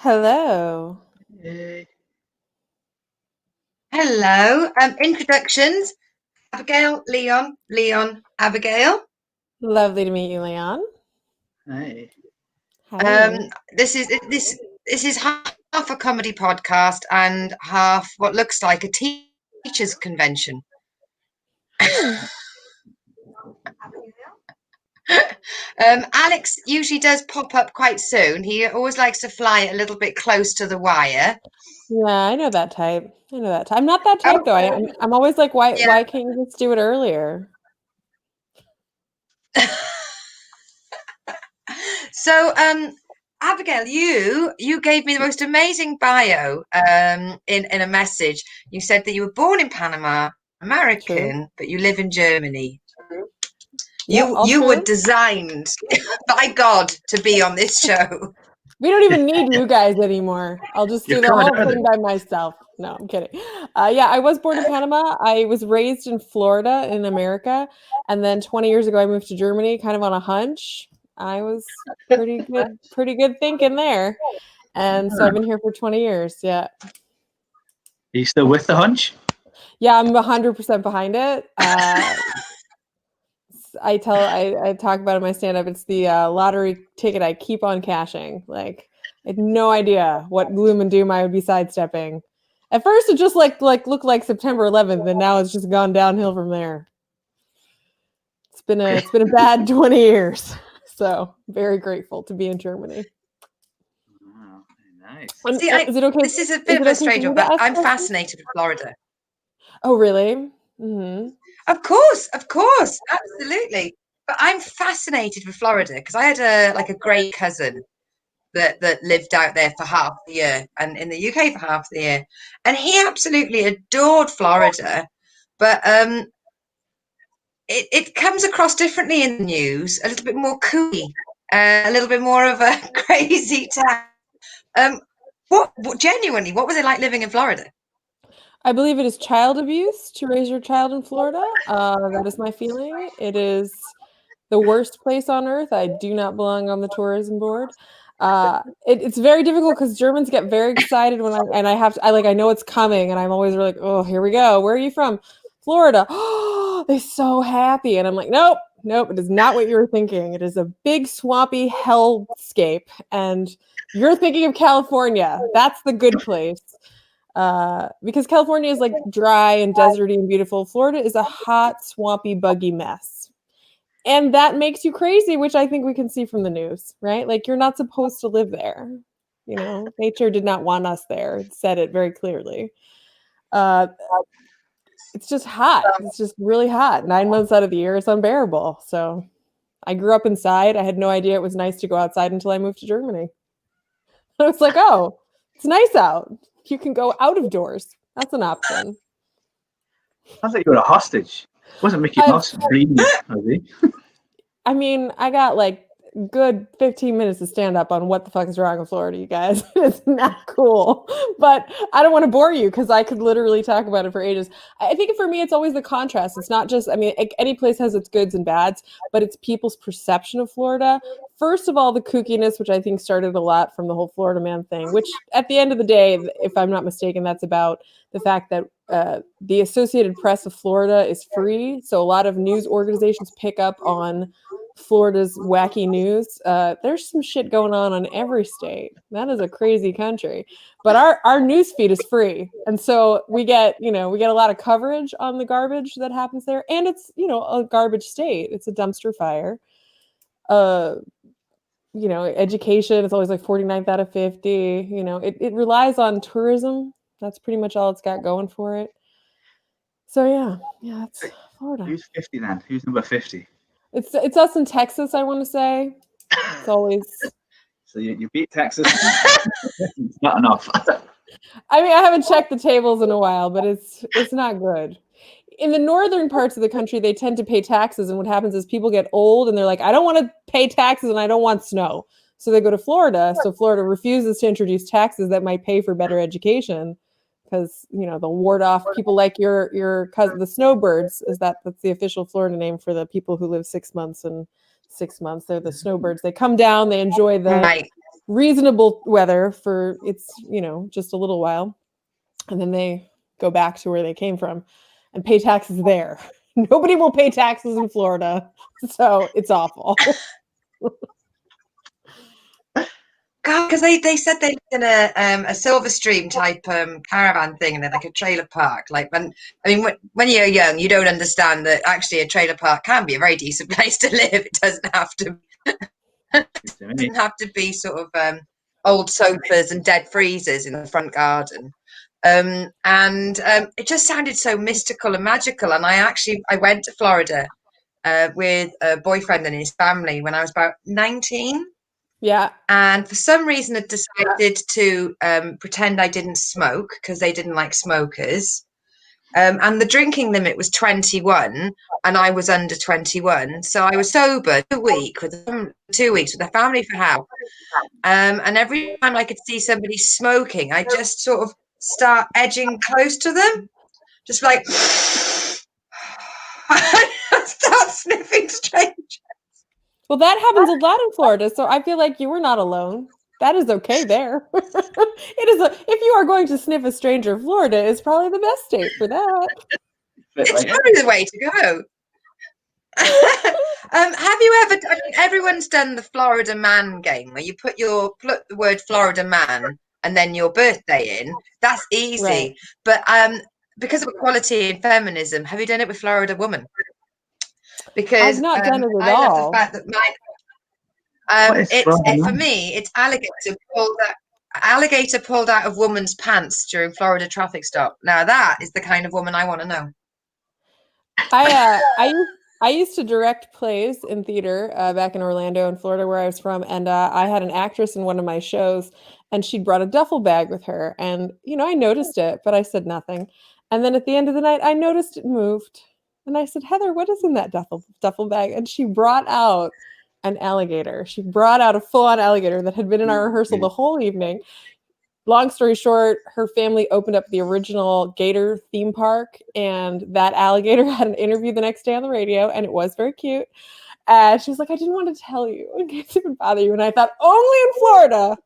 Hello. Yay. Hello. Introductions. Abigail, Leon, Abigail. Lovely to meet you, Leon. Hey. Hi. This is half a comedy podcast and half what looks like a teachers' convention. Alex usually does pop up quite soon. He always likes to fly a little bit close to the wire. Yeah, I know that type. I'm not that type Oh, though. I'm always like, why yeah. can't you just do it earlier? So, Abigail, you gave me the most amazing bio in a message. You said that you were born in Panama, True. American, but you live in Germany. Yep, all You were true. designed by God to be on this show. We don't even need you guys anymore. I'll just You're do the coming whole early. thing by myself. No, I'm kidding. Yeah, I was born in Panama. I was raised in Florida in America. And then 20 years ago, I moved to Germany kind of on a hunch. I was pretty good thinking there. And so I've been here for 20 years. Yeah. Are you still with the hunch? Yeah, I'm 100% behind it. I talk about it in my stand-up. It's the lottery ticket I keep on cashing. Like, I had no idea what gloom and doom I would be sidestepping. At first, it just looked like September 11th, and now it's just gone downhill from there. It's been a bad 20 years. So very grateful to be in Germany. Wow, nice. See, Is it okay? this is a bit of a strange one, but I'm fascinated with Florida. Oh, really? Mm-hmm. Of course, absolutely. But I'm fascinated with Florida because I had a great cousin that lived out there for half the year and in the UK for half the year, and he absolutely adored Florida. But it comes across differently in the news, a little bit more kooky, a little bit more of a crazy town. What genuinely, what was it like living in Florida? I believe it is child abuse to raise your child in Florida. That is my feeling. It is the worst place on earth. I do not belong on the tourism board. It's very difficult because Germans get very excited when I know it's coming, and I'm always like, oh, here we go. Where are you from? Florida. Oh, they're so happy, and I'm like, nope, it is not what you were thinking. It is a big swampy hellscape, and you're thinking of California. That's the good place. Because California is like dry and deserty and beautiful. Florida is a hot, swampy, buggy mess. And that makes you crazy, which I think we can see from the news, right? Like, you're not supposed to live there. You know, nature did not want us there. It said it very clearly. It's just hot. It's just really hot. 9 months out of the year, it's unbearable. So I grew up inside. I had no idea it was nice to go outside until I moved to Germany. I was like, oh, it's nice out. You can go out of doors. That's an option. Sounds like you were a hostage. Wasn't Mickey Mouse breathing, was he? I mean, I got like good 15 minutes to stand up on what the fuck is wrong with Florida, you guys. It's not cool. But I don't want to bore you because I could literally talk about it for ages. I think for me, it's always the contrast. It's not just, I mean, any place has its goods and bads, but it's people's perception of Florida. First of all, the kookiness, which I think started a lot from the whole Florida man thing, which at the end of the day, if I'm not mistaken, that's about the fact that the Associated Press of Florida is free. So a lot of news organizations pick up on Florida's wacky news. There's some shit going on every state. That is a crazy country. But our news feed is free. And so we get a lot of coverage on the garbage that happens there. And it's, a garbage state. It's a dumpster fire. Education, it's always like 49th out of 50. It relies on tourism. That's pretty much all it's got going for it. So yeah, that's Florida. Who's 50 then? Who's number 50? It's us in Texas, I want to say. It's always. So you beat Texas. It's not enough. I mean, I haven't checked the tables in a while, but it's not good. In the northern parts of the country, they tend to pay taxes, and what happens is people get old and they're like, I don't want to pay taxes and I don't want snow. So they go to Florida. So Florida refuses to introduce taxes that might pay for better education because, they'll ward off people like your cousin, the snowbirds. That's the official Florida name for the people who live 6 months and 6 months. They're the snowbirds. They come down, they enjoy the reasonable weather for it's, just a little while. And then they go back to where they came from and pay taxes there. Nobody will pay taxes in Florida. So it's awful. God, because they said they lived in a Silver Stream type caravan thing, and then like a trailer park. Like when you're young, you don't understand that actually a trailer park can be a very decent place to live. It doesn't have to be sort of old sofas and dead freezers in the front garden. And it just sounded so mystical and magical. And I went to Florida with a boyfriend and his family when I was about 19. Yeah. And for some reason, I decided to pretend I didn't smoke because they didn't like smokers. And the drinking limit was 21, and I was under 21. So I was sober 2 weeks with the family for how. And every time I could see somebody smoking, I just sort of start edging close to them, just like start sniffing strange. Well, that happens a lot in Florida, so I feel like you were not alone. That is okay there. If you are going to sniff a stranger, Florida is probably the best state for that. It's probably the way to go. Have you ever? I mean, everyone's done the Florida Man game, where you put the word Florida Man and then your birthday in. That's easy, Right. but because of equality and feminism, have you done it with Florida Woman? Because I've not done it at I love the all. fact that for me, it's alligator pulled out of woman's pants during Florida traffic stop. Now that is the kind of woman I want to know. I used to direct plays in theater back in Orlando in Florida, where I was from, and I had an actress in one of my shows, and she'd brought a duffel bag with her, and I noticed it, but I said nothing. And then at the end of the night, I noticed it moved, and I said, "Heather, what is in that duffel bag?" And she brought out an alligator. She brought out a full-on alligator that had been in our rehearsal the whole evening. Long story short, her family opened up the original Gator theme park, and that alligator had an interview the next day on the radio, and it was very cute. And she was like, "I didn't want to tell you in case it would bother you." And I thought, only in Florida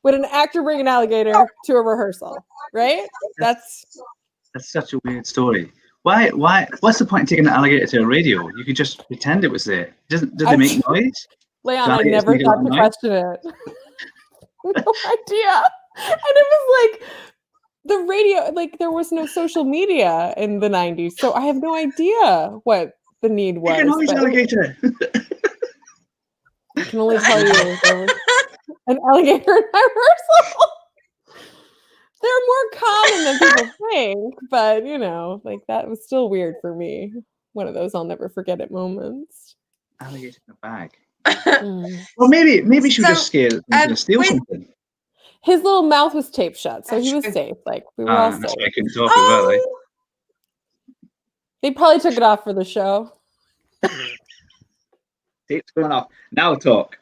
would an actor bring an alligator to a rehearsal, right? That's such a weird story. Why? What's the point of taking an alligator to a radio? You could just pretend it was there. Does it make noise? Leon, I never thought to question it. No idea. And it was like the radio, like there was no social media in the 90s, so I have no idea what the need was. You can always alligator. I can only tell you there was an alligator in my rehearsal. They're more common than people think, but like that was still weird for me. One of those I'll never forget it moments. Alligator in a bag. Well, maybe she was just scared that he was going to steal something. His little mouth was taped shut, so he was safe. Like we were all safe. That's why I couldn't talk as well. Eh? They probably took it off for the show. Tape's going off. Now talk.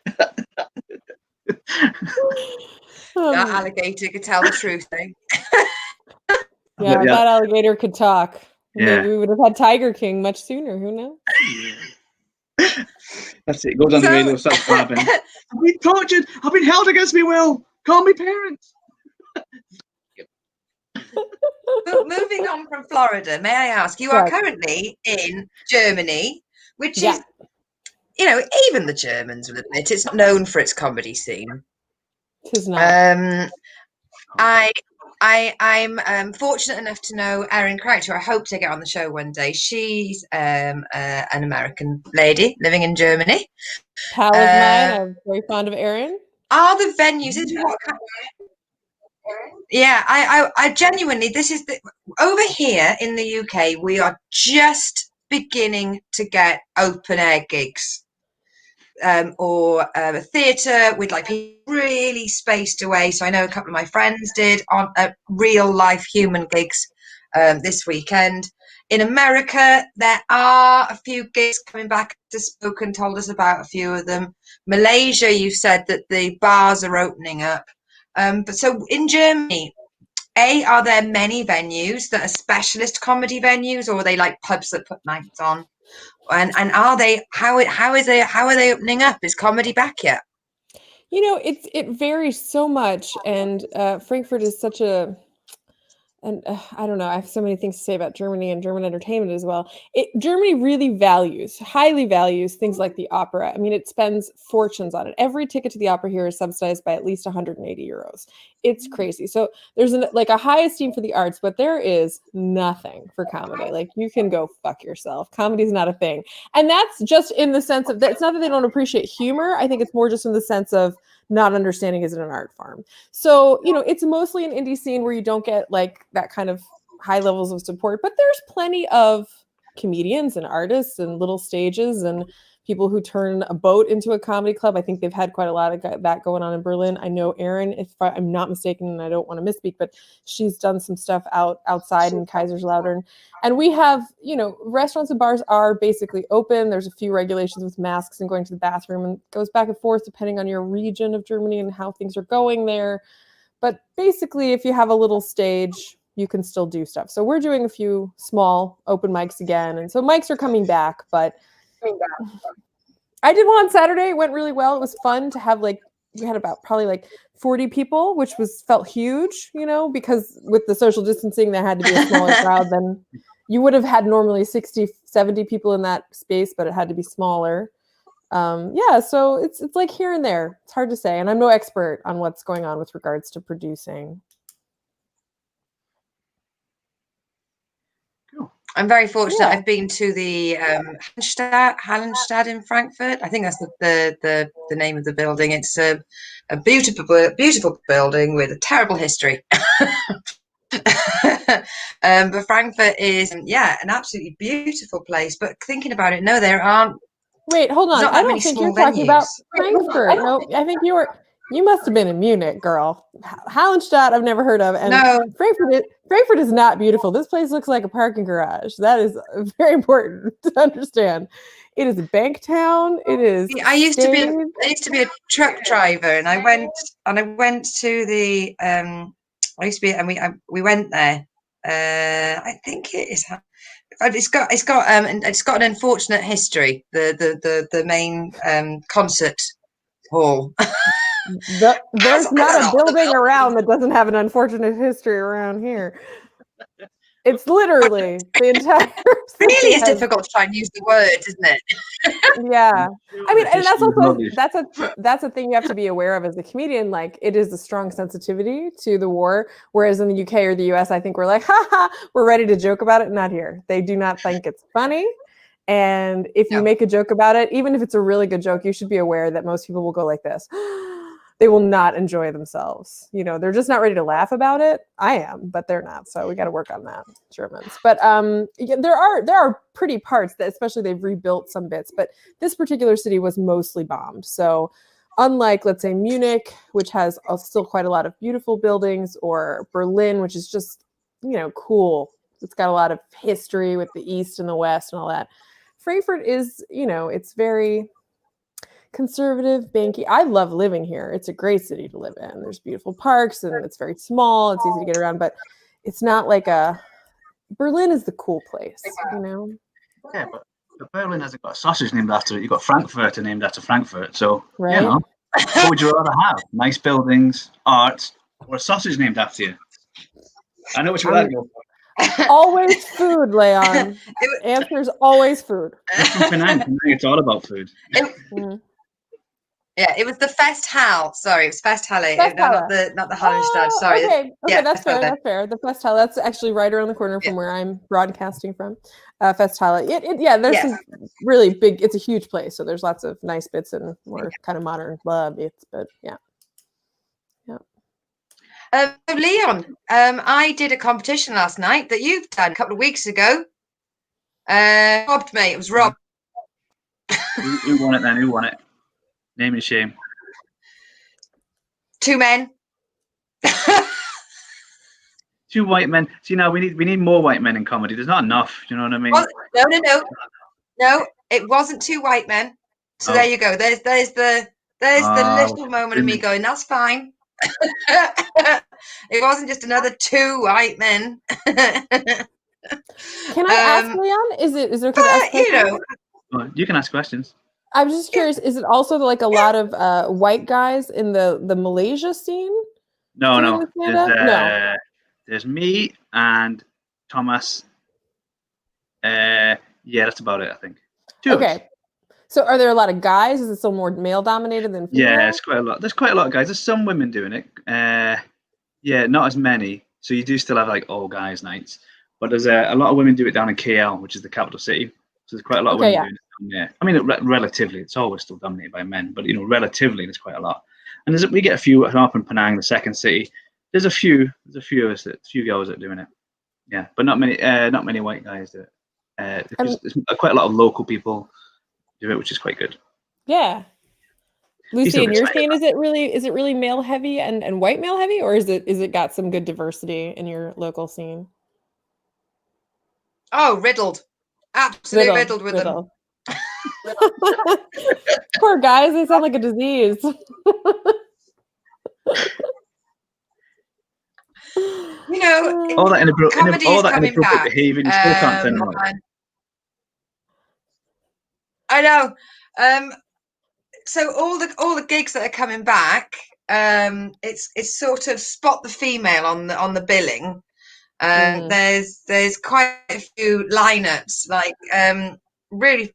That alligator could tell the truth, eh? Yeah, that alligator could talk. Yeah. Maybe we would have had Tiger King much sooner. Who knows? That's it. Goes on the radio, starts clapping. I've been tortured. I've been held against my will. Call me parents. Moving on from Florida, may I ask, you are currently in Germany, which is, even the Germans will admit it's not known for its comedy scene. It is not. I'm fortunate enough to know Erin Crouch, who I hope to get on the show one day. She's an American lady living in Germany. Pal of mine. I'm very fond of Erin. Are the venues? Yeah, I genuinely, this is over here in the UK, we are just beginning to get open air gigs. Or a theatre with like people really spaced away. So I know a couple of my friends did on real life human gigs this weekend. In America, there are a few gigs coming back. Spoken told us about a few of them. Malaysia, you said that the bars are opening up. But so in Germany, are there many venues that are specialist comedy venues, or are they like pubs that put nights on? And are they how are they opening up? Is comedy back yet? it varies so much, and Frankfurt is such a and I don't know. I have so many things to say about Germany and German entertainment as well. Germany really highly values things like the opera. I mean, it spends fortunes on it. Every ticket to the opera here is subsidized by at least 180 euros. It's crazy. So there's like a high esteem for the arts, but there is nothing for comedy. Like you can go fuck yourself. Comedy is not a thing, and that's just in the sense of that. It's not that they don't appreciate humor. I think it's more just in the sense of not understanding is it an art form. So, it's mostly an indie scene where you don't get like that kind of high levels of support, but there's plenty of comedians and artists and little stages and people who turn a boat into a comedy club. I think they've had quite a lot of that going on in Berlin. I know Erin, if I'm not mistaken, and I don't want to misspeak, but she's done some stuff outside in Kaiserslautern. And we have, restaurants and bars are basically open. There's a few regulations with masks and going to the bathroom, and it goes back and forth depending on your region of Germany and how things are going there. But basically, if you have a little stage, you can still do stuff. So we're doing a few small open mics again. And so mics are coming back, but I did one on Saturday. It went really well. It was fun to have we had about probably 40 people, which felt huge, because with the social distancing, there had to be a smaller crowd than you would have had normally 60, 70 people in that space, but it had to be smaller. So it's like here and there. It's hard to say. And I'm no expert on what's going on with regards to producing. I'm very fortunate. Yeah. I've been to the Hallenstadt in Frankfurt. I think that's the name of the building. It's a beautiful building with a terrible history. But Frankfurt is an absolutely beautiful place. But thinking about it, no, there aren't. Wait, hold on. I don't think you're talking about Frankfurt. No, I think you must have been in Munich, girl. Hallenstadt, I've never heard of. And no. Frankfurt is not beautiful. This place looks like a parking garage. That is very important to understand. It is a bank town. It is. I used to be a truck driver, and I went to the. I used to be, and we went there. I think it is. It's got an unfortunate history. The main concert hall. There's not a building around that doesn't have an unfortunate history around here. It's literally the entire. Really is difficult to try and use the word, isn't it? Yeah, I mean, and that's also that's a thing you have to be aware of as a comedian. Like, it is a strong sensitivity to the war, whereas in the UK or the US, I think we're like, we're ready to joke about it. Not here. They do not think it's funny. And if you make a joke about it, even if it's a really good joke, you should be aware that most people will go like this. They will not enjoy themselves. They're just not ready to laugh about it. I am, but they're not. So we got to work on that, Germans. But there are pretty parts that, especially, they've rebuilt some bits. But this particular city was mostly bombed. So unlike, let's say, Munich, which has still quite a lot of beautiful buildings, or Berlin, which is just, cool. It's got a lot of history with the East and the West and all that. Frankfurt is, it's very conservative, banky. I love living here. It's a great city to live in. There's beautiful parks, and it's very small. It's easy to get around, but it's not like Berlin is the cool place, Yeah, but Berlin hasn't got a sausage named after it. You've got Frankfurter named after Frankfurt. So, right? What would you rather have? Nice buildings, art, or a sausage named after you? I know what you would go for. Always food, Leon. Answer is always food. It's all about food. Yeah, it was the Festhalle. Sorry, it was Festhalle. No, not the Hallenstadt. Sorry. Okay, that's fair. That's fair. The Festhalle. That's actually right around the corner from where I'm broadcasting from. Festhalle. There's some really big. It's a huge place, so there's lots of nice bits and more kind of modern bits. But yeah. Leon, I did a competition last night that you've done a couple of weeks ago. Robbed, mate. It was Rob. Who won it then? Who won it? Name and shame. 2 men. 2 white men. See, now we need more white men in comedy. There's not enough. You know what I mean? No. It wasn't 2 white men. So there you go. There's the little moment of me going, that's fine. It wasn't just another 2 white men. Can I ask, Leon? Is it okay to ask questions? You can ask questions. I'm just curious, is it also like a lot of white guys in the Malaysia scene No, doing no. the stand-up? No. There's me and Thomas. Yeah, that's about it, I think. Two of us. Okay. So are there a lot of guys? Is it still more male dominated than female? Yeah, it's quite a lot. There's quite a lot of guys. There's some women doing it. Yeah, not as many. So you do still have like all guys nights, but there's a lot of women do it down in KL, which is the capital city. So there's quite a lot of Okay, women yeah. doing it down there. I mean, relatively, it's always still dominated by men, but relatively, there's quite a lot. And we get a few up in Penang, the second city. There's a few of us, a few girls that are doing it. Yeah, but not many white guys do it. There's quite a lot of local people do it, which is quite good. Yeah. Lucy, Decent in your respect. scene, is it really male heavy and white male heavy, or is it got some good diversity in your local scene? Oh, riddled. Absolutely riddled with them. Poor guys, they sound like a disease. You know, All that comedy all is that coming inappropriate back. behaviour, you still can't turn them on. I know. So all the gigs that are coming back, it's sort of spot the female on the billing. There's quite a few lineups, like really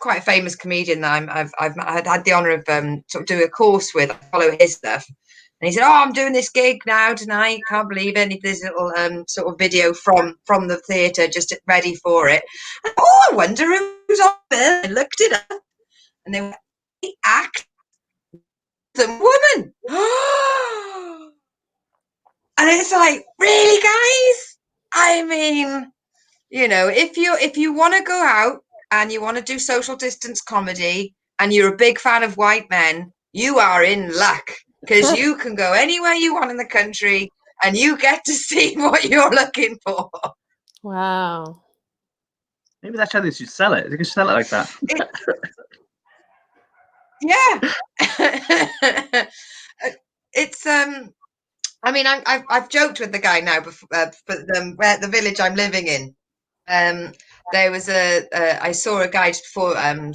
quite a famous comedian that I've had the honour of sort of doing a course with. I follow his stuff, and he said, "Oh, I'm doing this gig now tonight. Can't believe it." And there's a little sort of video from the theatre just ready for it. And, oh, I wonder who's on there. I looked it up, and they were act the woman. And it's like, really, guys? I mean, if you want to go out and you want to do social distance comedy and you're a big fan of white men, you are in luck, because you can go anywhere you want in the country and you get to see what you're looking for. Wow. Maybe that's how they should sell it. They can sell it like that. Yeah. It's I mean, I've joked with the guy now, but where the village I'm living in, there was I saw a guy just before a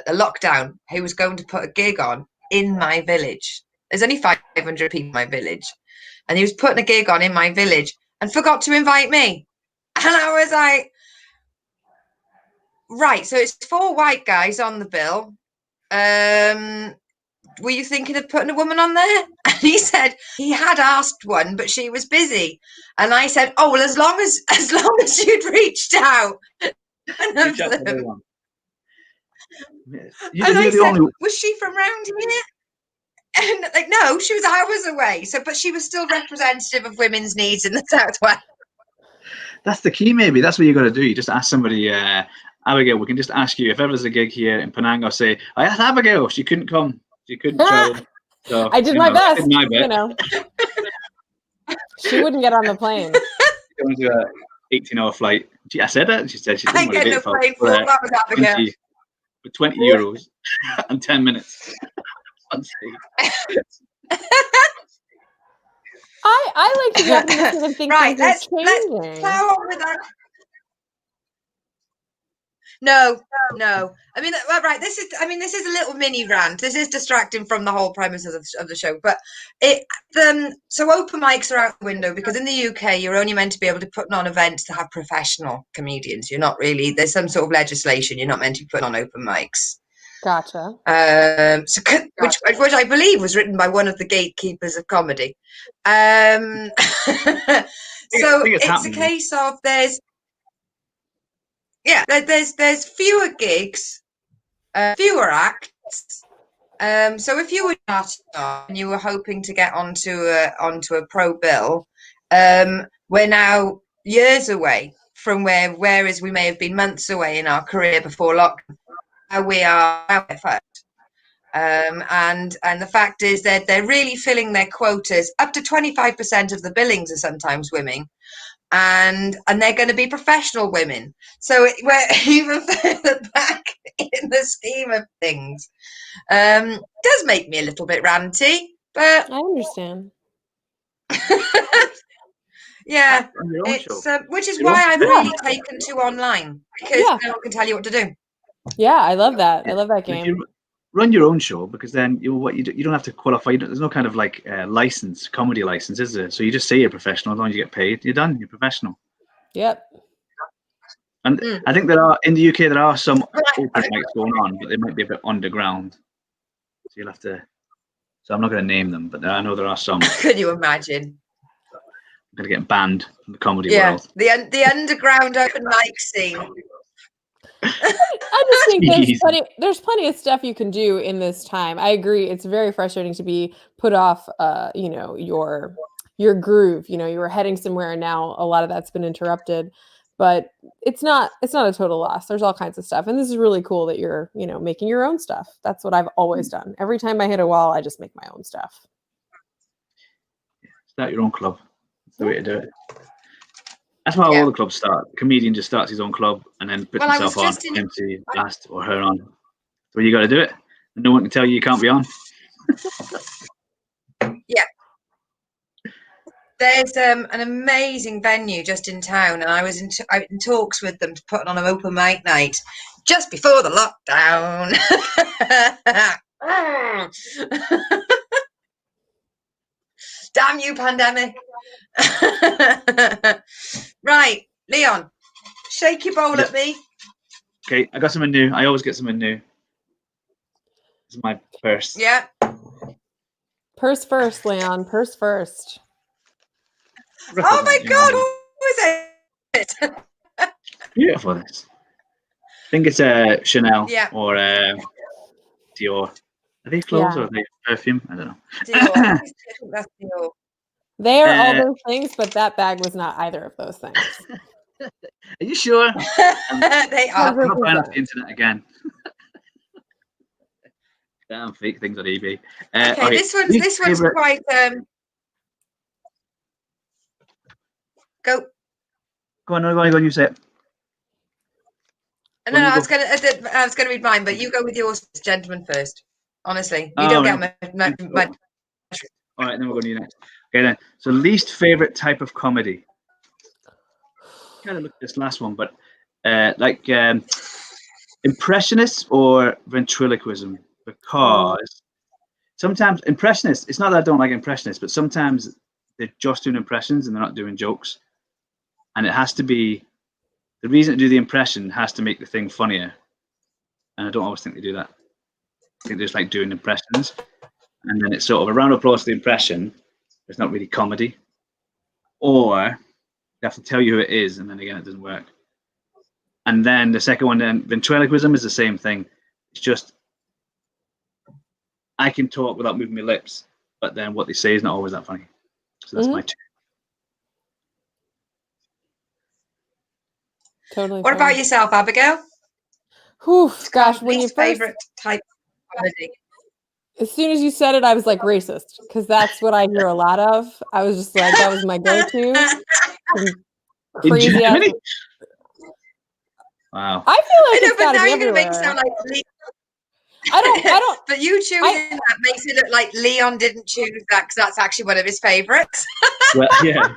lockdown who was going to put a gig on in my village. There's only 500 people in my village, and he was putting a gig on in my village and forgot to invite me. And I was like, right, so it's 4 white guys on the bill. Were you thinking of putting a woman on there? And he said he had asked one, but she was busy. And I said, oh, well, as long as you'd reached out. And I said, was she from round here? And like, no, she was hours away. So, but she was still representative of women's needs in the Southwest. That's the key, maybe. That's what you got to do. You just ask somebody, Abigail, we can just ask you if ever there's a gig here in Penang, I'll say, I asked Abigail, she couldn't come. She couldn't travel. So, I did my best. I did my bit. She wouldn't get on the plane. Going to an 18-hour flight. I said it. She said she didn't want to get no plane for that was Abigail. For 20 euros and 10 minutes. I like to be optimistic and think right, let's plow on with that. No. I mean, right. This is a little mini rant. This is distracting from the whole premise of the show. But so open mics are out the window, because in the UK you're only meant to be able to put on events to have professional comedians. You're not really. There's some sort of legislation. You're not meant to be putting on open mics. Gotcha. Which I believe was written by one of the gatekeepers of comedy. So it's a case of there's fewer gigs, fewer acts. So if you were not and you were hoping to get onto a pro bill, we're now years away from whereas we may have been months away in our career before lockdown. We are at first. And the fact is that they're really filling their quotas. Up to 25% of the billings are sometimes women, and they're going to be professional women. So we're even further back in the scheme of things. Does make me a little bit ranty, but I understand. Yeah, it's which is why I've really taken to online, because no one can tell you what to do. Yeah, I love that. I love that If game. you run your own show, because then you don't have to qualify. There's no kind of like license, comedy license, is there? So you just say you're professional. As long as you get paid, you're done. You're professional. Yep. And I think in the UK there are some open mics going on, but they might be a bit underground. So you'll have to. So I'm not going to name them, but I know there are some. Can you imagine? I'm going to get banned from the comedy Yeah, world. the underground open mic scene. I just think Jeez. there's plenty of stuff you can do in this time. I agree. It's very frustrating to be put off your groove. You were heading somewhere and now a lot of that's been interrupted. But it's not a total loss. There's all kinds of stuff. And this is really cool that you're, making your own stuff. That's what I've always done. Every time I hit a wall, I just make my own stuff. Start your own club. That's the way to do it. That's how all the clubs start. A comedian just starts his own club and then puts himself on, MC last or her on. So you got to do it. And no one can tell you can't be on. Yeah. There's an amazing venue just in town, and I was in talks with them to put on an open mic night just before the lockdown. Damn you, pandemic. Right, Leon, shake your bowl at me. Okay, I got something new. I always get something new. This is my purse. Yeah. Purse first, Leon. Purse first. Oh my God, who is it? Beautiful, this. I think it's Chanel or Dior. Are they clothes or are they perfume? I don't know. Dior. I think that's Dior. They are all those things, but that bag was not either of those things. Are you sure? They are. I'm not buying off the internet again. Damn fake things on eBay. Okay, right. this one's quite. Go on. You say it. No, I was gonna read mine, but you go with yours, gentlemen, first. Honestly, you don't get my. All right, then we'll go to you next. Okay, then. So, least favorite type of comedy. Kind of look at this last one, but impressionists or ventriloquism, because sometimes impressionists. It's not that I don't like impressionists, but sometimes they're just doing impressions and they're not doing jokes, and it has to be. The reason to do the impression has to make the thing funnier, and I don't always think they do that. I think they just like doing impressions, and then it's sort of a round of applause for the impression. It's not really comedy, or they have to tell you who it is, and then again it doesn't work. And then the second one, then ventriloquism is the same thing. It's just I can talk without moving my lips, but then what they say is not always that funny. So that's my two. Totally. What about yourself, Abigail? Gosh, when you favorite type of comedy. As soon as you said it, I was like racist, because that's what I hear a lot of. I was just like, that was my go-to. Crazy ass. Wow. I feel like it's but gotta now be you're gonna make it everywhere. sound like I don't. But you choosing that makes it look like Leon didn't choose that because that's actually one of his favorites. Well, yeah.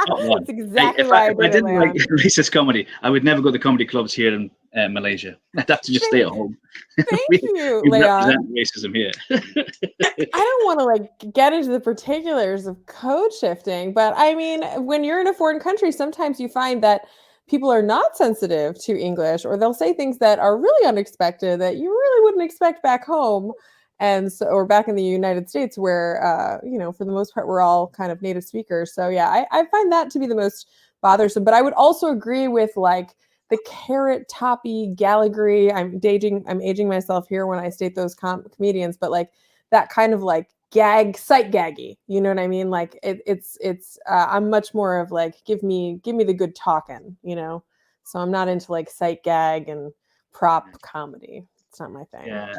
That's exactly why if I didn't like racist comedy, I would never go to comedy clubs here in Malaysia. I'd have to just stay at home. Thank you, we Leon. represent racism here. I don't want to like get into the particulars of code shifting, but I mean, when you're in a foreign country, sometimes you find that people are not sensitive to English, or they'll say things that are really unexpected that you really wouldn't expect back home. And so, or back in the United States where, for the most part, we're all kind of native speakers. So yeah, I find that to be the most bothersome, but I would also agree with like the carrot toppy gallegry. I'm aging myself here when I state those comedians, but like that kind of like sight gaggy, you know what I mean? Like it's I'm much more of like, give me the good talking, so I'm not into like sight gag and prop comedy. It's not my thing. Yeah,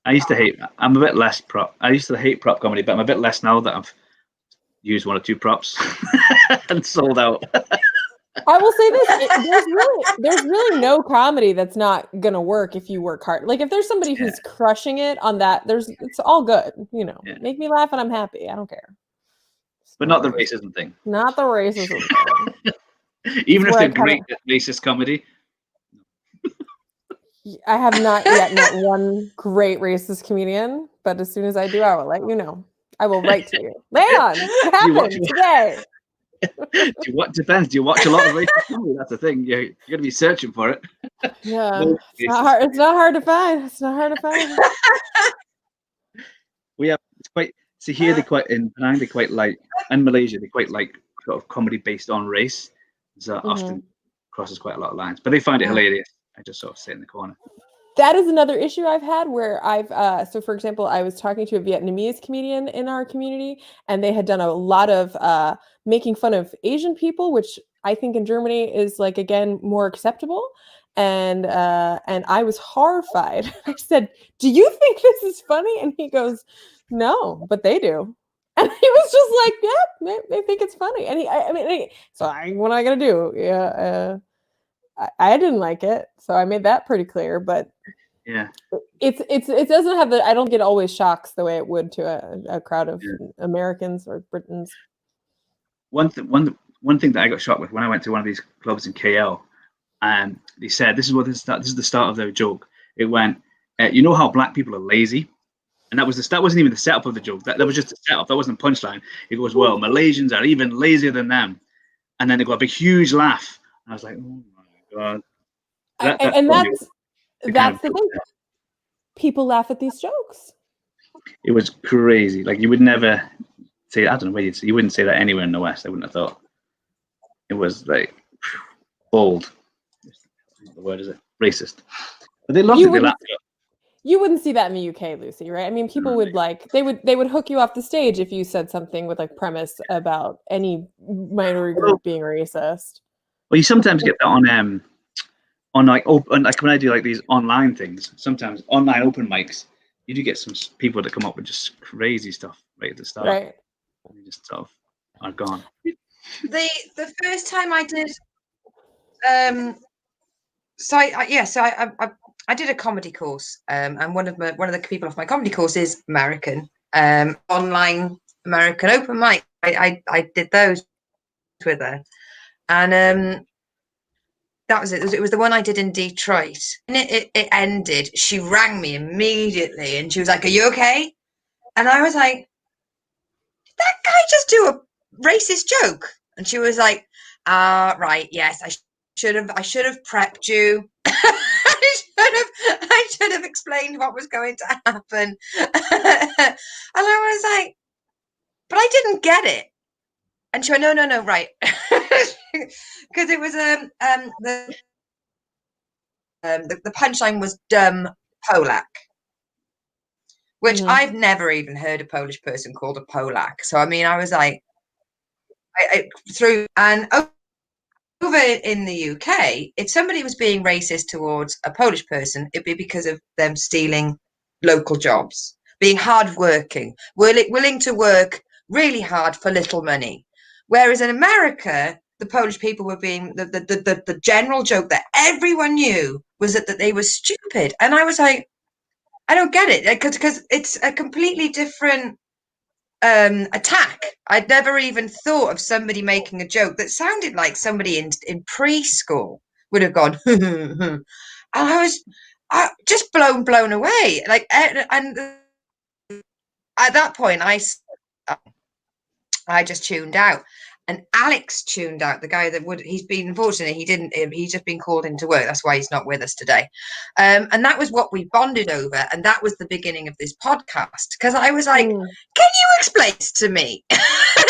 I used to hate. I'm a bit less prop. I used to hate prop comedy, but I'm a bit less now that I've used one or two props and sold out. I will say this: there's really no comedy that's not gonna work if you work hard. Like if there's somebody who's crushing it on that, it's all good. Make me laugh and I'm happy. I don't care. But not the racism thing. Not the racism thing. Even if they're great at racist comedy. I have not yet met one great racist comedian, but as soon as I do, I will let you know. I will write to you. Leon, it Do you watch? happened today. Depends. Do you watch a lot of racist comedy? That's the thing. You're going to be searching for it. Yeah, No it's not racist hard. comedy. It's not hard to find. It's not hard to find. We have it's quite. See here, they quite in Penang. They quite like in Malaysia. They quite like sort of comedy based on race. So Mhm. often crosses quite a lot of lines, but they find it hilarious. I just sort of sit in the corner. That is another issue I've had where so for example, I was talking to a Vietnamese comedian in our community, and they had done a lot of making fun of Asian people, which I think in Germany is like again more acceptable. And I was horrified. I said, "Do you think this is funny?" And he goes, "No, but they do." And he was just like, "Yeah, they think it's funny." And what am I gonna do? Yeah, I didn't like it, so I made that pretty clear. But Yeah, it doesn't have the I don't get always shocks the way it would to a crowd of yeah. Americans or Britons. One thing that I got shocked with when I went to one of these clubs in KL, they said this is the start of their joke. It went, you know how black people are lazy, and that wasn't even the setup of the joke. That was just a setup. That wasn't a punchline. It goes, well, Malaysians are even lazier than them, and then they got a big huge laugh. And I was like, oh my god, that's And funny. To kind that's of the thing. People laugh at these jokes. it was crazy. Like you would never say. I don't know where you wouldn't say that anywhere in the West. I wouldn't have thought. It was like bold. The word is it? Racist. But they loved You it. They wouldn't laughed. you wouldn't see that in the UK, Lucy, right? I mean, people would they would hook you off the stage if you said something with like premise about any minority Well, group being racist. you sometimes get that on like open like when I do like these online things. Sometimes online open mics, you do get some people that come up with just crazy stuff right at the start. Right. And they just sort of are gone. The first time I did, I did a comedy course, and one of the people off my comedy course is American, online American open mic. I did those with her, and that was it. It was the one I did in Detroit, and it ended. She rang me immediately, and she was like, "Are you okay?" And I was like, "Did that guy just do a racist joke?" And she was like, right, yes, I should have prepped you." I should have explained what was going to happen. And I was like, "But I didn't get it." And she went, no, right. Because it was the punchline was dumb Polak, which Mhm. I've never even heard a Polish person called a Polak. So I mean, I was like, through and over in the UK, if somebody was being racist towards a Polish person, it'd be because of them stealing local jobs, being hardworking, willing to work really hard for little money. Whereas in America, the Polish people were being the general joke that everyone knew was that they were stupid. And I was like, I don't get it, because it's a completely different attack. I'd never even thought of somebody making a joke that sounded like somebody in preschool would have gone, and I was just blown away. Like, and at that point, I just tuned out. And Alex tuned out, the guy that he's been, unfortunately, he's just been called into work. That's why he's not with us today. And that was what we bonded over. And that was the beginning of this podcast. Because I was like, Mm. can you explain this to me? And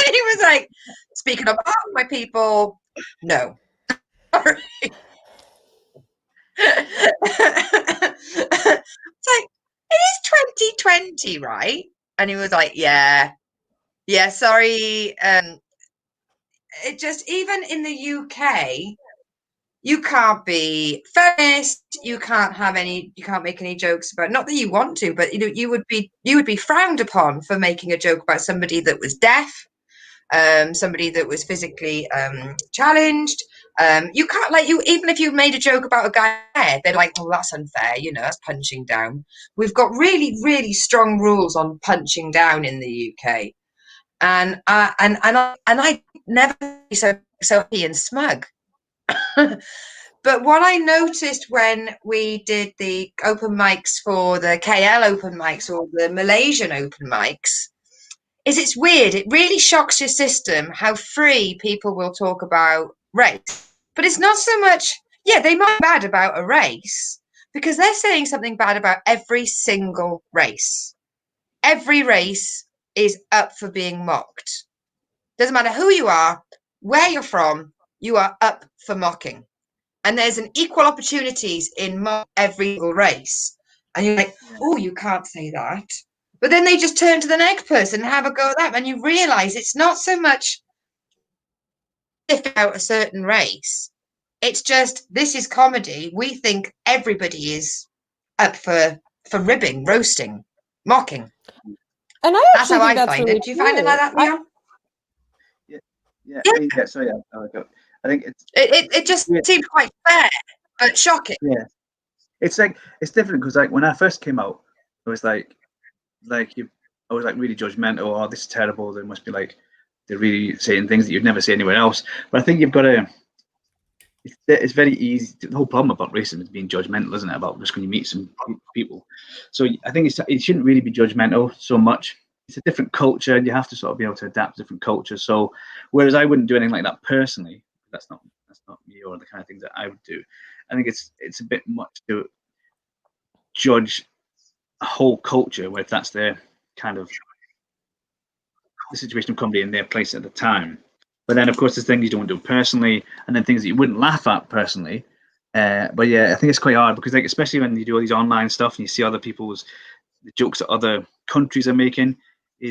he was like, speaking of my people, no. Sorry. It's like, it is 2020, right? And he was like, yeah, sorry. It just, even in the UK, you can't be feminist. You can't make any jokes about, not that you want to, but you would be frowned upon for making a joke about somebody that was deaf, somebody that was physically challenged. You can't, like, even if you made a joke about a guy, they're like, well, that's unfair, that's punching down. We've got really, really strong rules on punching down in the UK. And I never be so happy and smug. But what I noticed when we did the open mics for the KL open mics or the Malaysian open mics is it's weird. It really shocks your system how free people will talk about race. But it's not so much, they might be bad about a race because they're saying something bad about every single race. Every race is up for being mocked. Doesn't matter who you are, where you're from, you are up for mocking. And there's an equal opportunities in every single race. And you're like, oh, you can't say that. But then they just turn to the next person and have a go at that. And you realize it's not so much about a certain race. It's just, this is comedy. We think everybody is up for ribbing, roasting, mocking. And I That's actually how think I that's find really it. Do you find it true. like that, Leon? Yeah. So yeah, I think it just seemed quite fair, but shocking. Yeah, it's like it's different because like when I first came out, it was like you, I was like really judgmental. Oh, this is terrible. They must be like they're really saying things that you'd never say anywhere else. But I think you've got to. It's very easy. The whole problem about racism is being judgmental, isn't it? About just when you meet some people. So I think it shouldn't really be judgmental so much. It's a different culture, and you have to sort of be able to adapt to different cultures. So whereas I wouldn't do anything like that personally, that's not me or the kind of things that I would do. I think it's a bit much to judge a whole culture if that's their kind of the situation of comedy in their place at the time. But then, of course, there's things you don't do personally, and then things that you wouldn't laugh at personally. But yeah, I think it's quite hard because, like, especially when you do all these online stuff and you see other people's the jokes that other countries are making, I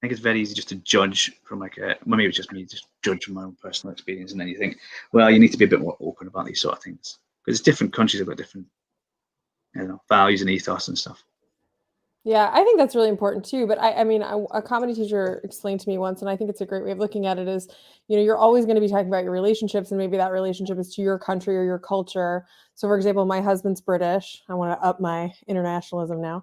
think it's very easy just to judge from like maybe it's just me, just judge from my own personal experience, and then you think, well, you need to be a bit more open about these sort of things because different countries have got different, values and ethos and stuff. Yeah, I think that's really important too. But I mean, a comedy teacher explained to me once, and I think it's a great way of looking at it is, you're always going to be talking about your relationships, and maybe that relationship is to your country or your culture. So, for example, my husband's British. I want to up my internationalism now.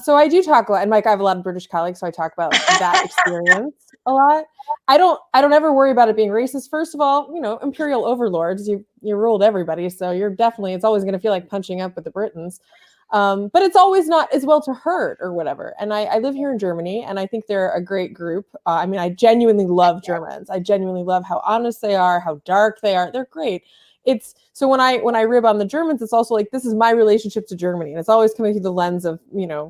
So I do talk a lot, and Mike, I have a lot of British colleagues, so I talk about that experience a lot. I don't ever worry about it being racist. First of all, imperial overlords, you ruled everybody, so it's always going to feel like punching up with the Britons. But it's always not as well to hurt or whatever. And I live here in Germany, and I think they're a great group. I mean, I genuinely love Germans. I genuinely love how honest they are, how dark they are. They're great. It's so when I rib on the Germans, it's also like this is my relationship to Germany, and it's always coming through the lens of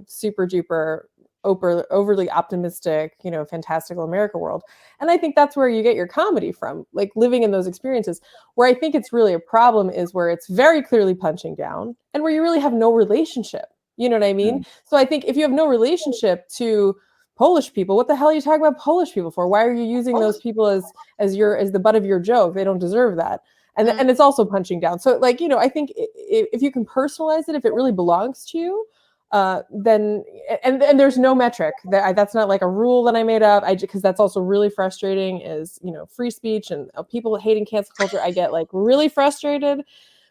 super duper overly optimistic, fantastical America world. And I think that's where you get your comedy from, like living in those experiences. Where I think it's really a problem is where it's very clearly punching down and where you really have no relationship. You know what I mean? So I think if you have no relationship to Polish people, what the hell are you talking about Polish people for? Why are you using those people as the butt of your joke? They don't deserve that. And it's also punching down. So like, I think if you can personalize it, if it really belongs to you, then and there's no metric that's not like a rule that I made up. Because that's also really frustrating is free speech and people hating cancel culture. I get like really frustrated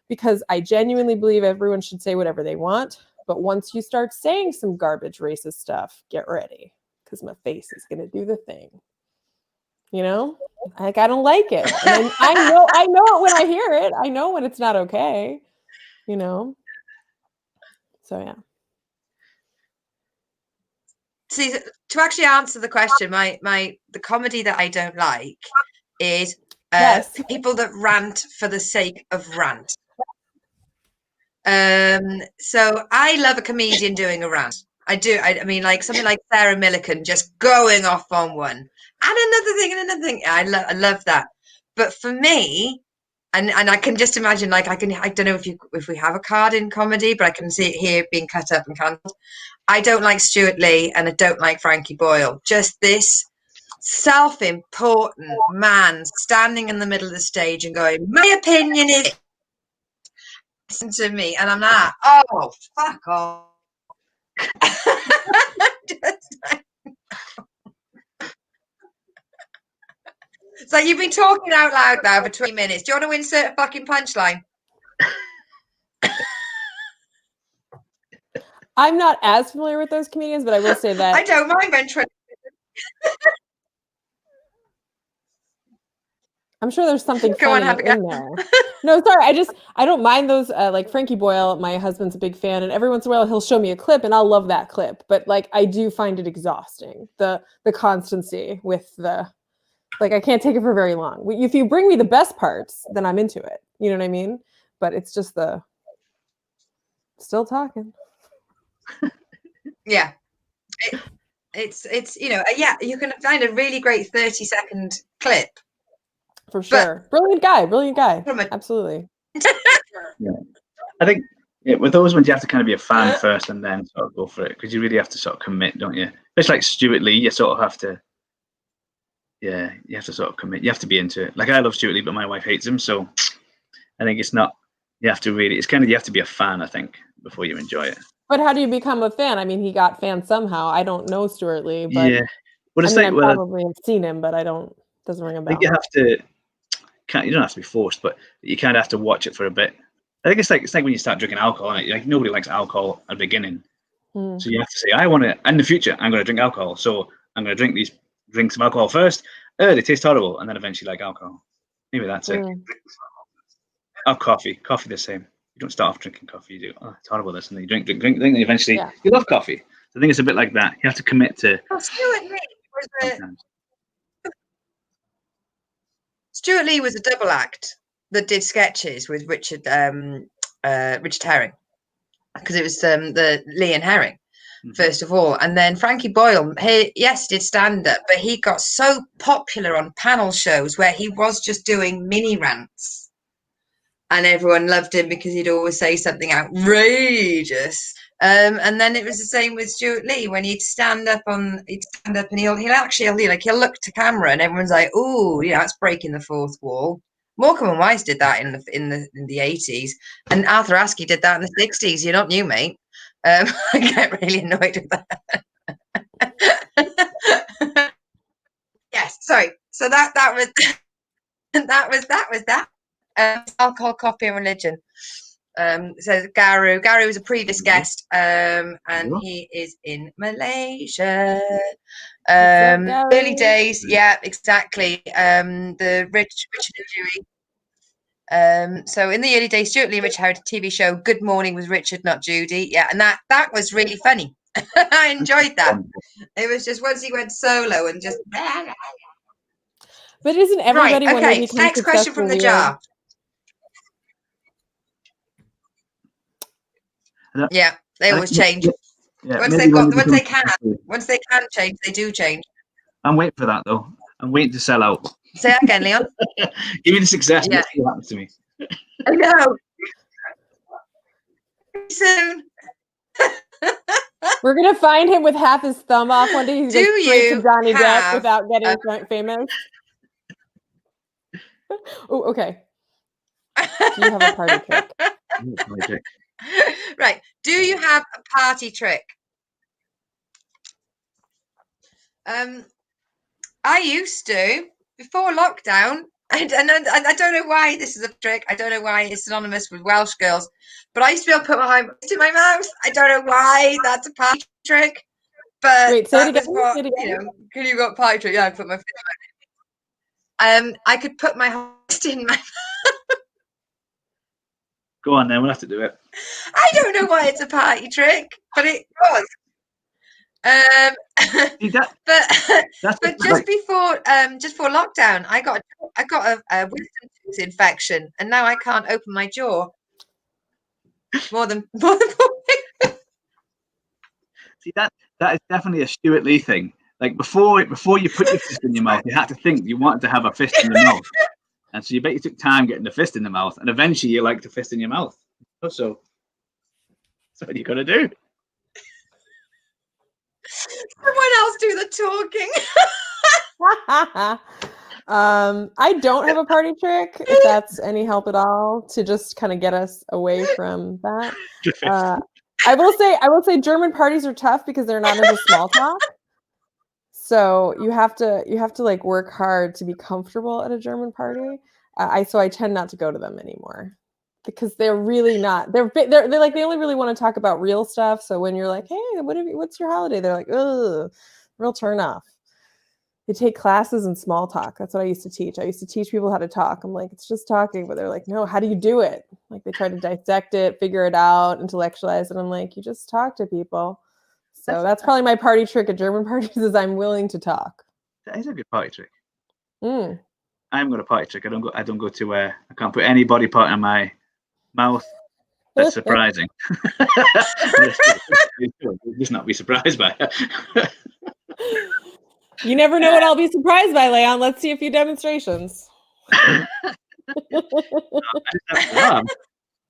because I genuinely believe everyone should say whatever they want, but once you start saying some garbage racist stuff, get ready because my face is gonna do the thing. Like I don't like it, and I know it when I hear it. I know when it's not okay. So yeah. See, to actually answer the question, the comedy that I don't like is people that rant for the sake of rant. So I love a comedian doing a rant. I do. I mean, like something like Sarah Millican just going off on one, and another thing, and another thing. I love that. But for me, and I can just imagine, like I don't know if we have a card in comedy, but I can see it here being cut up and cancelled. I don't like Stuart Lee and I don't like Frankie Boyle. Just this self-important man standing in the middle of the stage and going, my opinion is listen to me. And I'm like, oh, fuck off. It's like you've been talking out loud now for 20 minutes. Do you want to insert a fucking punchline? I'm not as familiar with those comedians, but I will say that I don't mind venturing. I'm sure there's something Go on, funny Abigail. in there. No, sorry. I don't mind those. Like Frankie Boyle, my husband's a big fan, and every once in a while he'll show me a clip, and I'll love that clip. But like, I do find it exhausting, the constancy with the, like, I can't take it for very long. If you bring me the best parts, then I'm into it. You know what I mean? But it's just the still talking. Yeah. It's yeah, you can find a really great 30-second clip. For sure. Brilliant guy. From a Absolutely. Yeah. I think with those ones you have to kind of be a fan first and then sort of go for it, because you really have to sort of commit, don't you? It's like Stuart Lee, you sort of have to, you have to sort of commit. You have to be into it. Like I love Stuart Lee, but my wife hates him, so I think it's not. You have to really. It's kind of, you have to be a fan, I think, before you enjoy it. But how do you become a fan? I mean, he got fans somehow. I don't know Stuart Lee, but Yeah, but it's I mean, like, I well, probably have seen him, but doesn't ring a I think bell. you have to. You don't have to be forced, but you kind of have to watch it for a bit. I think it's like when you start drinking alcohol. Like nobody likes alcohol at the beginning, so you have to say, I want to. In the future, I'm going to drink alcohol, so I'm going to drink these drinks of alcohol first. They taste horrible, and then eventually like alcohol. Maybe that's it. Oh, coffee the same. You don't start off drinking coffee. You do, oh, it's horrible this, and then you drink, and eventually you love coffee. So I think it's a bit like that. You have to commit to. Stuart Lee was a double act that did sketches with Richard Herring, because it was the Lee and Herring, first of all, and then Frankie Boyle. Yes, did stand up, but he got so popular on panel shows where he was just doing mini rants, and everyone loved him because he'd always say something outrageous. And then it was the same with Stuart Lee when he'd stand up and he'll look to camera and everyone's like, "Oh, that's breaking the fourth wall." Morecambe and Wise did that in the 80s, and Arthur Askey did that in the 60s. You're not new, mate. I get really annoyed with that. Yes, sorry. So that was that. Alcohol, coffee, and religion. So Garu was a previous guest, and he is in Malaysia. Early days, yeah, exactly. The Richard and Dewey. So in the early days, Stuart Lee and Richard Howard TV show Good Morning with Richard, Not Judy. Yeah, and that was really funny. I enjoyed that. It was just once he went solo and just. But isn't everybody right? Okay. Next question from the jar. Yeah, they always change. Yeah, once they can change, they do change. I'm waiting for that though. I'm waiting to sell out. Say that again, Leon. Give me the success. Yeah. Let's see what happens to me. I know. Soon. We're gonna find him with half his thumb off one day. He's straight to Johnny Depp without getting famous. Oh, okay. Do you have a party trick? Right. Do you have a party trick? I used to before lockdown. I don't know why this is a trick. I don't know why it's synonymous with Welsh girls, but I used to be able to put my hand in my mouth. I don't know why that's a party trick. But wait, say it again. Can you got party trick? Yeah, I put my I could put my hand in my mouth. Go on then, we'll have to do it. I don't know why it's a party trick, but it was. But just before lockdown, I got a wisdom tooth infection, and now I can't open my jaw more than. See, that is definitely a Stuart Lee thing. Like before you put your fist in your mouth, you had to think you wanted to have a fist in your mouth, and so you bet you took time getting the fist in the mouth, and eventually you like the fist in your mouth. So that's what you got to do. Someone else do the talking. I don't have a party trick, if that's any help at all, to just kind of get us away from that. I will say German parties are tough because they're not into small talk. So you have to like work hard to be comfortable at a German party. I tend not to go to them anymore because they're really not. They're like they only really want to talk about real stuff. So when you're like, hey, what's your holiday? They're like, ugh, real turn off. They take classes in small talk. That's what I used to teach. I used to teach people how to talk. I'm like, it's just talking, but they're like, no, how do you do it? Like they try to dissect it, figure it out, intellectualize it. I'm like, you just talk to people. So that's probably my party trick at German parties is I'm willing to talk. That is a good party trick. Mm. I'm got a party trick. I don't go to I can't put any body part in my mouth. That's surprising. You'll just not be surprised by it. You never know what I'll be surprised by, Leon. Let's see a few demonstrations.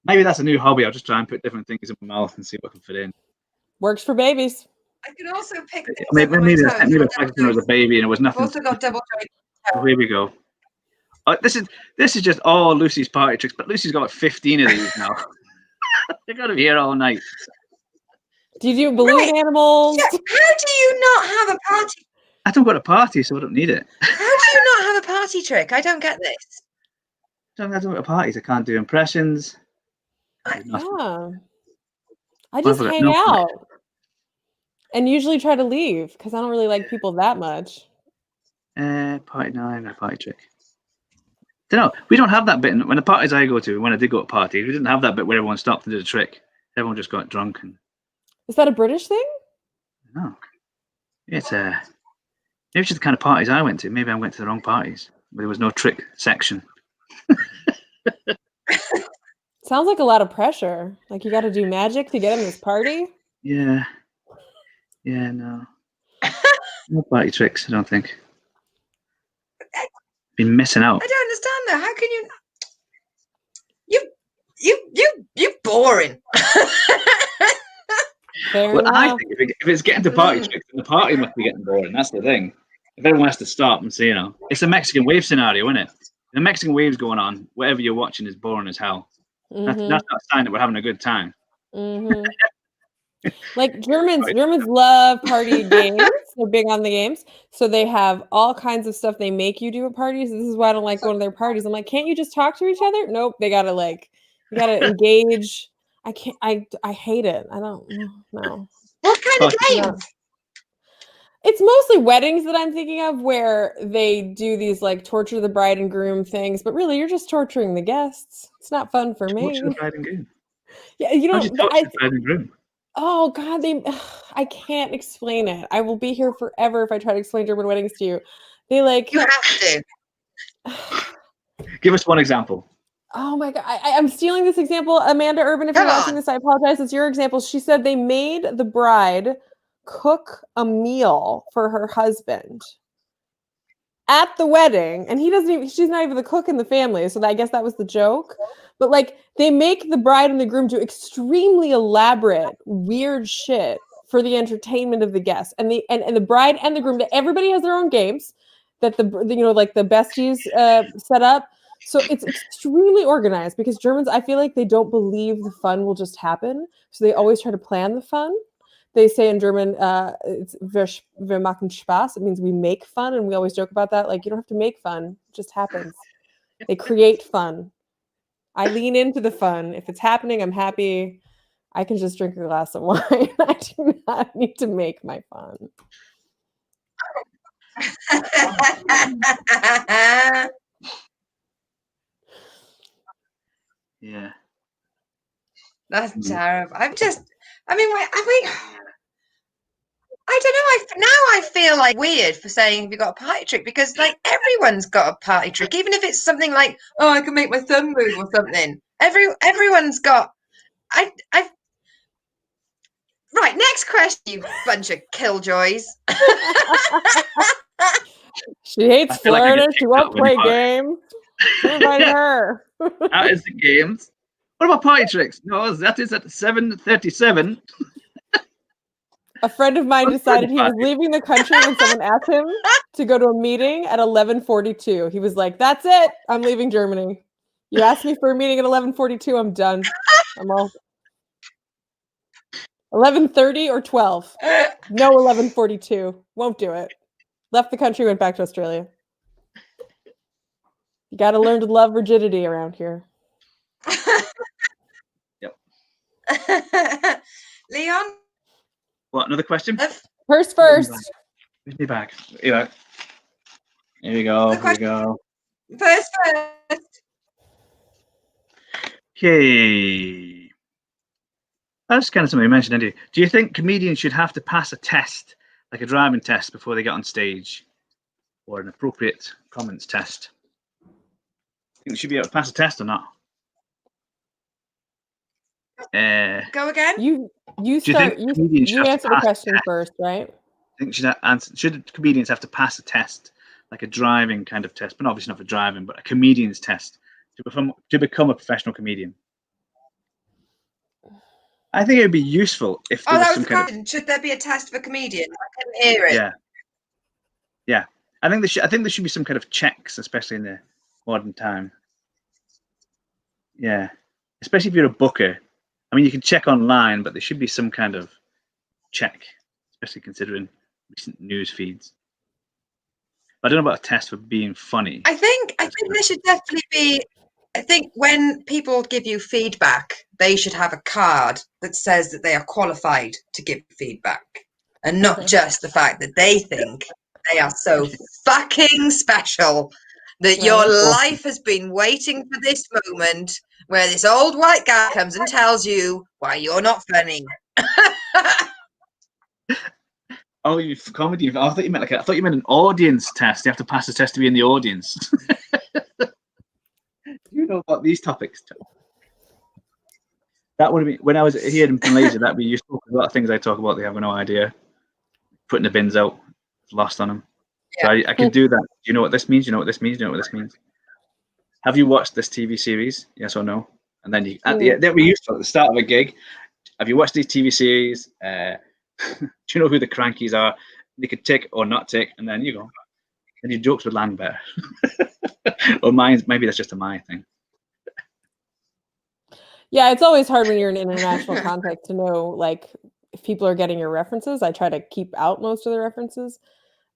Maybe that's a new hobby. I'll just try and put different things in my mouth and see what can fit in. Works for babies. I could also pick things Maybe up with my toes. I practiced when I was a baby and it was I've nothing. also got double joint. Oh, here we go. This is just all Lucy's party tricks, but Lucy's got like 15 of these now. They're gonna be here all night. Do you do balloon animals? Yeah. How do you not have a party? I don't go to parties, so I don't need it. How do you not have a party trick? I don't get this. I don't go to parties. I can't do impressions. Yeah. I just hang out and usually try to leave because I don't really like people that much. Party, no, I got a party trick. Don't know. We don't have that bit when the parties I go to. When I did go to parties, we didn't have that bit where everyone stopped and did a trick. Everyone just got drunk and. Is that a British thing? No, it's maybe it's just the kind of parties I went to. Maybe I went to the wrong parties where there was no trick section. Sounds like a lot of pressure. Like you got to do magic to get in this party. Yeah, no party tricks. I don't think. Been missing out. I don't understand though. How can you? You boring. Well, I think if it's getting to party tricks, then the party must be getting boring. That's the thing. If everyone has to stop and say, it's a Mexican wave scenario, isn't it? The Mexican wave's going on. Whatever you're watching is boring as hell. That's not a sign that we're having a good time. Mm-hmm. Like Germans love party games. They're big on the games. So they have all kinds of stuff they make you do at parties. This is why I don't like going to their parties. I'm like, can't you just talk to each other? Nope. They gotta you gotta engage. I can't. I hate it. I don't know. What kind of games? It's mostly weddings that I'm thinking of where they do these like torture the bride and groom things, but really you're just torturing the guests. It's not fun for me. Torture the bride and groom. Yeah, you know. The bride and groom. Oh God, I can't explain it. I will be here forever if I try to explain German weddings to you. They You have to. Give us one example. Oh my God. I'm stealing this example. Amanda Urban, if you're watching this, I apologize. It's your example. She said they made the bride cook a meal for her husband at the wedding. And she's not even the cook in the family. So I guess that was the joke. But they make the bride and the groom do extremely elaborate, weird shit for the entertainment of the guests. And the bride and the groom, everybody has their own games that the besties set up. So it's extremely organized because Germans, I feel like they don't believe the fun will just happen. So they always try to plan the fun. They say in German, it's wir machen Spaß. It means we make fun. And we always joke about that. Like, you don't have to make fun. It just happens. They create fun. I lean into the fun. If it's happening, I'm happy. I can just drink a glass of wine. I do not need to make my fun. Yeah. That's terrible. I don't know. I feel like weird for saying we got a party trick because everyone's got a party trick, even if it's something like, oh, I can make my thumb move or something. Everyone's got. Right. Next question, you bunch of killjoys. She hates Florida. She won't play games. Invite her. That is the games. What about party tricks? No, that is at 7:37. A friend of mine decided he was leaving the country when someone asked him to go to a meeting at 11:42. He was like, that's it. I'm leaving Germany. You asked me for a meeting at 11:42. I'm done. I'm all 11:30 or 12. No 11:42. Won't do it. Left the country, went back to Australia. You got to learn to love rigidity around here. Yep. Leon? What, another question? First. Where's my bag? Here. Here we go. The Here we go. First. Okay. That's kind of something you mentioned, didn't you? Do you think comedians should have to pass a test, like a driving test, before they get on stage, or an appropriate comments test? Think they should be able to pass a test or not? Go again. You Do you start. think comedians should You have to answer the pass a question test? first, right? I think should comedians have to pass a test, like a driving kind of test, but obviously not for driving, but a comedian's test to become a professional comedian? I think it would be useful if there Oh, was that was some the kind of question. Should there be a test for comedians? I couldn't hear it. yeah. I think there should be some kind of checks, especially in the modern time. Yeah, especially if you're a booker. I mean, you can check online, but there should be some kind of check, especially considering recent news feeds. But I don't know about a test for being funny. I think there should definitely be. I think when people give you feedback, they should have a card that says that they are qualified to give feedback, and not just the fact that they think they are so fucking special that your life has been waiting for this moment where this old white guy comes and tells you why you're not funny. Oh, you comedy! I thought you meant I thought you meant an audience test. You have to pass a test to be in the audience. You know about these topics. That would be when I was here in Malaysia. That'd be useful. A lot of things I talk about, they have no idea. Putting the bins out, lost on them. Yeah. So I could do that. Do you know what this means? Do you know what this means? Do you know what this means? Have you watched this TV series? Yes or no? And then that'd be useful at the start of a gig. Have you watched these TV series? Do you know who the crankies are? They could tick or not tick, and then you go. And your jokes would land better. Or mine's maybe that's just a my thing. Yeah, it's always hard when you're in international context to know like if people are getting your references. I try to keep out most of the references.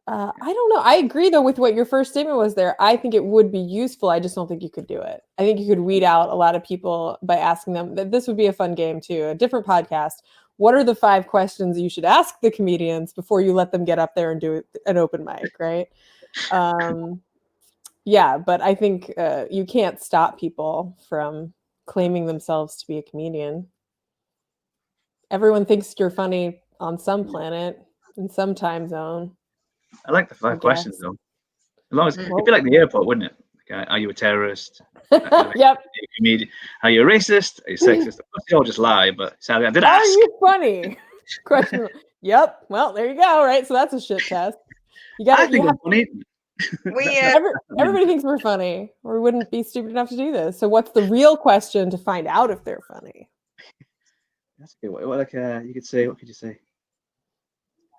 I don't know. I agree though with what your first statement was there. I think it would be useful. I just don't think you could do it. I think you could weed out a lot of people by asking them that. This would be a fun game too. A different podcast. What are the 5 questions you should ask the comedians before you let them get up there and do an open mic, right? Yeah, but I think you can't stop people from claiming themselves to be a comedian. Everyone thinks you're funny on some planet, in some time zone. I like the 5 questions though. As long as it'd be like the airport, wouldn't it? Like, are you a terrorist? Yep. Are you a comedian? Are you a racist? Are you sexist? Of course, they all just lie, but sadly, I did ask. Are you funny? Question. Yep. Well, there you go. Right. So that's a shit test. You got. I think I'm funny. Everybody thinks we're funny, or we wouldn't be stupid enough to do this. So, what's the real question to find out if they're funny? That's a good one. Well, like you could say, what could you say?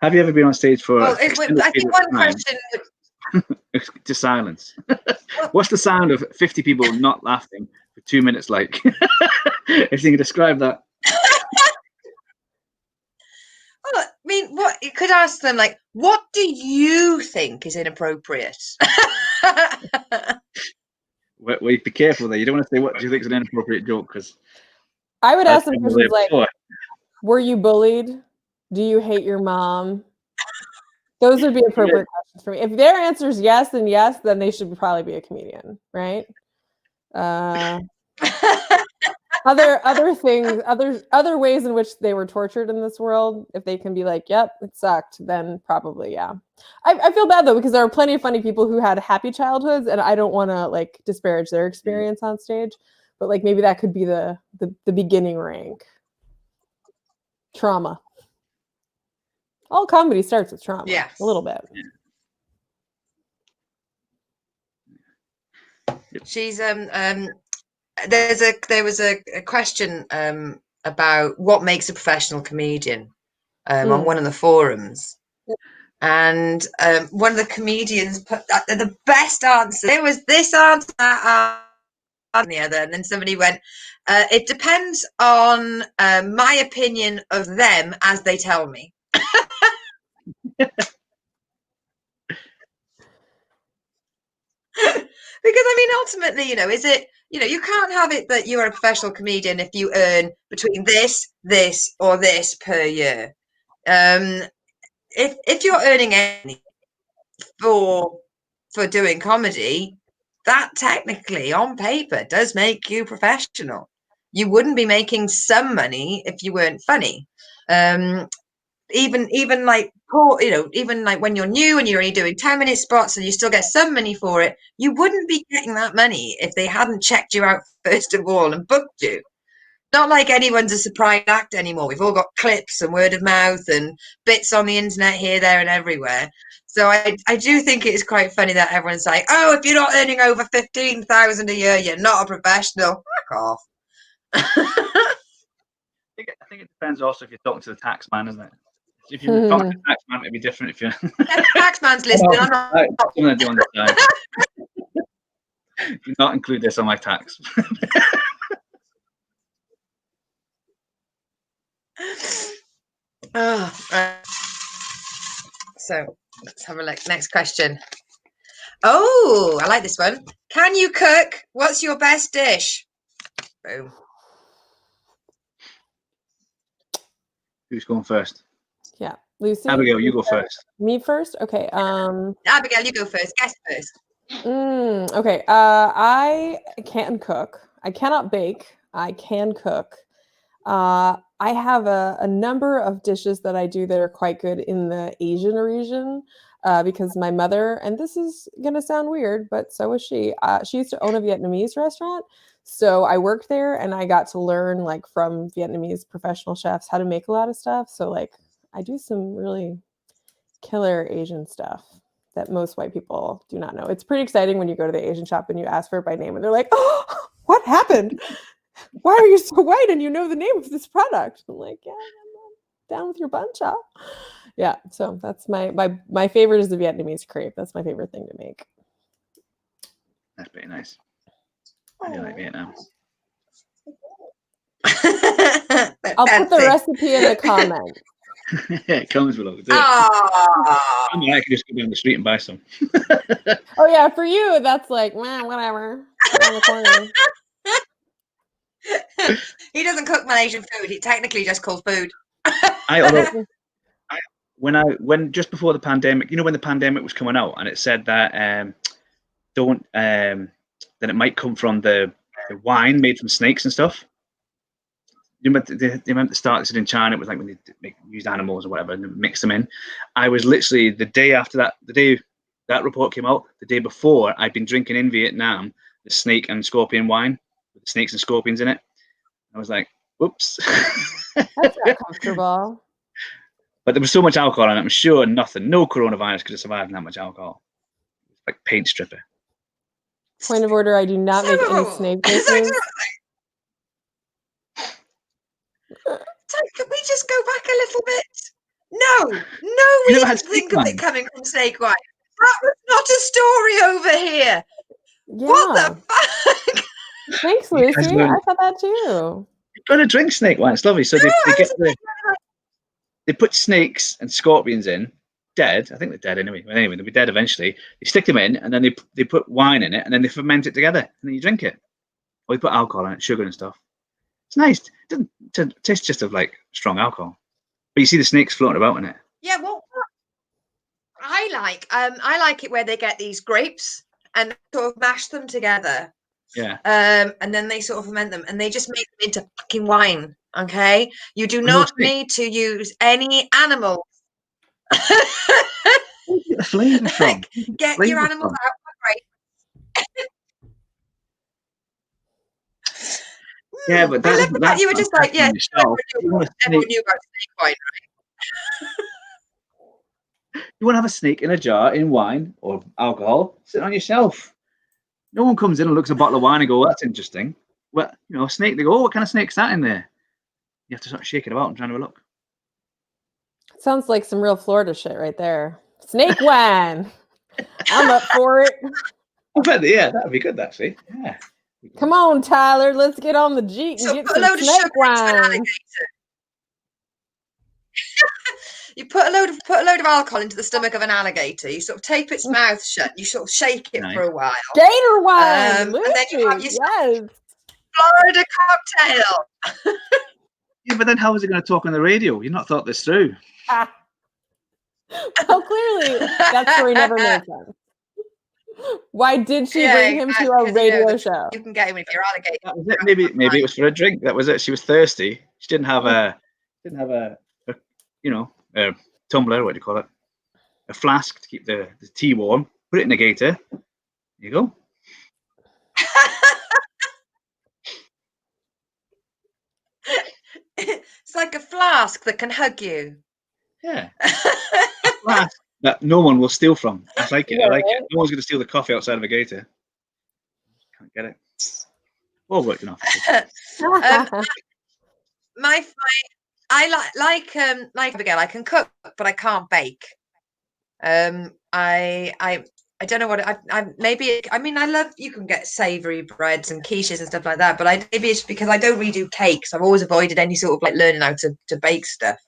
Have you ever been on stage for? Well, I think one question. To silence. What's the sound of 50 people not laughing for 2 minutes? Like, if you can describe that. Well, I mean, what you could ask them, like, what do you think is inappropriate? Well, be careful there. You don't want to say what do you think is an inappropriate joke, because I would ask them questions like, "Were you bullied? Do you hate your mom?" Those would be appropriate questions for me. If their answer is yes, then they should probably be a comedian, right? Other things, other ways in which they were tortured in this world, if they can be like, yep, it sucked, then probably, yeah. I feel bad though, because there are plenty of funny people who had happy childhoods, and I don't want to like disparage their experience on stage, but like maybe that could be the beginning rank. Trauma. All comedy starts with trauma. Yes. A little bit. She's there was a question about what makes a professional comedian on one of the forums, and one of the comedians put the best answer. There was this answer, that and the other, and then somebody went, it depends on my opinion of them as they tell me. Because I mean, ultimately, is it, you can't have it that you're a professional comedian if you earn between this, or this per year. If you're earning anything for for doing comedy, that technically on paper does make you professional. You wouldn't be making some money if you weren't funny. Even like, even like when you're new and you're only doing 10-minute spots and you still get some money for it, you wouldn't be getting that money if they hadn't checked you out first of all and booked you. Not like anyone's a surprise act anymore. We've all got clips and word of mouth and bits on the internet here, there, and everywhere. So I do think it is quite funny that everyone's like, oh, if you're not earning over 15,000 a year, you're not a professional. Fuck off. I think it depends also if you're talking to the tax man, isn't it? If you're talking to the tax man, it'd be different if you're. The tax man's listening. I'm not. Something I do on the side. Do not include this on my tax. So let's have a look. Next question. Oh, I like this one. Can you cook? What's your best dish? Boom. Who's going first? Yeah, Lucy. Abigail, you go first. Me first? Okay. Abigail, you go first. Guess first. Okay. I can cook. I cannot bake. I can cook. I have a number of dishes that I do that are quite good in the Asian region because my mother, and this is going to sound weird, but so was she. She used to own a Vietnamese restaurant. So I worked there and I got to learn like from Vietnamese professional chefs how to make a lot of stuff. So like I do some really killer Asian stuff that most white people do not know. It's pretty exciting when you go to the Asian shop and you ask for it by name and they're like, oh, what happened? Why are you so white and you know the name of this product? I'm like, yeah, I'm down with your bun chop. Yeah, so that's my favorite is the Vietnamese crepe. That's my favorite thing to make. That's pretty nice. I do like Vietnam. I'll put the recipe in the comments. It comes with it. I mean, I can just go down the street and buy some. Oh yeah, for you that's like, man, whatever. Around the corner. He doesn't cook Malaysian food. He technically just calls food. When just before the pandemic, when the pandemic was coming out, and it said that that it might come from the wine made from snakes and stuff. They meant to start this in China. It was like when they used animals or whatever and mix them in. I was literally the day after that, the day that report came out, the day before, I'd been drinking in Vietnam the snake and scorpion wine with snakes and scorpions in it. I was like, whoops. That's not comfortable. But there was so much alcohol in it. I'm sure no coronavirus could have survived that much alcohol. It's like paint stripper. Point of order, I do not make any snake dishes. So can we just go back a little bit? No, we didn't think of it coming from snake wine. That was not a story over here. Yeah. What the fuck? Thanks, Lucy. I thought that too. You've got to drink snake wine. It's lovely. So they put snakes and scorpions in, dead. I think they're dead anyway. Anyway, they'll be dead eventually. They stick them in, and then they put wine in it, and then they ferment it together, and then you drink it. Or you put alcohol in it, sugar and stuff. It's nice. It doesn't taste just of like strong alcohol, but you see the snakes floating about in it. Yeah, well, I like it where they get these grapes and sort of mash them together. Yeah. And then they sort of ferment them, and they just make them into fucking wine. Okay, you do not need to use any animals. Get the flavour from. Get your animals out of Yeah, but that you were just like, yeah, everyone knew about snake wine, right? You want to have a snake in a jar in wine or alcohol sitting on your shelf. No one comes in and looks at a bottle of wine and go, "That's interesting." Well, a snake. They go, "Oh, what kind of snake's that in there?" You have to start shaking about and trying to have a look. Sounds like some real Florida shit right there. Snake wine. I'm up for it. I bet, yeah, that'd be good actually. Yeah. Come on, Tyler. Let's get on the Jeep and get some snake wine. You put a load of alcohol into the stomach of an alligator. You sort of tape its mouth shut. You sort of shake it for a while. Gator wine. And then you have your Florida cocktail. Yeah, but then how is it going to talk on the radio? You've not thought this through. Well, clearly that story never made sense. Why did she Yeah, bring him to a 'cause, radio show? you can get him if you're alligator. That was it. Maybe it was for a drink. That was it. She was thirsty. She didn't have a you know, a tumbler. What do you call it? A flask to keep the tea warm. Put it in the gator. There you go. It's like a flask that can hug you. Yeah. A flask that no one will steal from. I like it. I like it. Right. No one's going to steal the coffee outside of a gator. Can't get it. All worked enough. um, my I like Abigail. I can cook, but I can't bake. I don't know what I maybe. I mean, I love, you can get savoury breads and quiches and stuff like that, but maybe it's because I don't really do cakes. I've always avoided any sort of like learning how to bake stuff.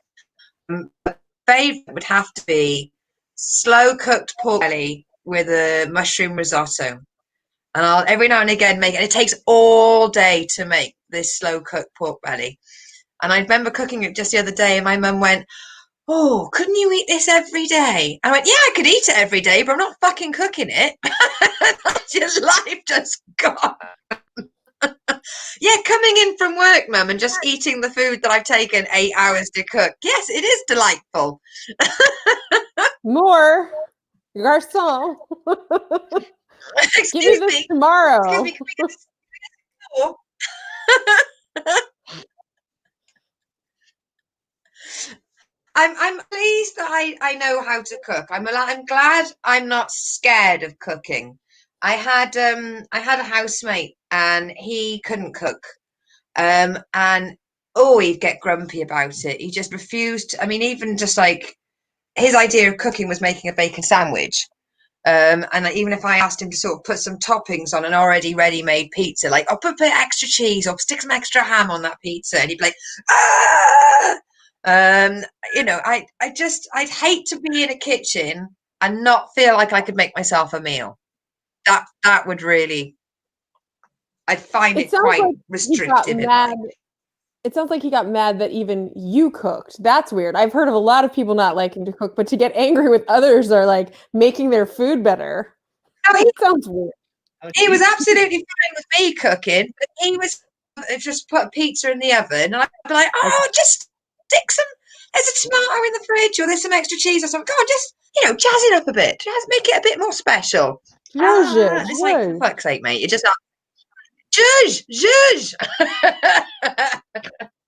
Favourite would have to be slow cooked pork belly with a mushroom risotto. And I'll every now and again make it. It takes all day to make this slow cooked pork belly. And I remember cooking it just the other day, and my mum went, "Oh, couldn't you eat this every day?" I went, "Yeah, I could eat it every day, but I'm not fucking cooking it." Just life just gone. Yeah, coming in from work, mum, and just eating the food that I've taken 8 hours to cook. Yes, it is delightful. More, garçon. Give me Excuse this me. tomorrow. Excuse me. Can we get this more? I'm pleased that I know how to cook. I'm glad I'm not scared of cooking. I had a housemate and he couldn't cook. And oh, he'd get grumpy about it. He just refused. I mean, even just like his idea of cooking was making a bacon sandwich. And even if I asked him to sort of put some toppings on an already ready-made pizza, like I'll put a bit extra cheese or stick some extra ham on that pizza, and he'd be like, ah! I'd hate to be in a kitchen and not feel like I could make myself a meal. That would really, I'd find It it sounds quite like he got restrictive in mad. life. It sounds like he got mad that even you cooked. That's weird. I've heard of a lot of people not liking to cook, but to get angry with others are like making their food better. No, It sounds weird. he was absolutely fine with me cooking, but he was just put a pizza in the oven, and I'd be like, "Oh, just stick some. There's a tomato in the fridge, or there's some extra cheese or something. Go on, just jazz it up a bit. Just make it a bit more special." Zhuzh, It's like, for zhuzh. fuck's sake, mate, you're just not. Zhuzh, zhuzh.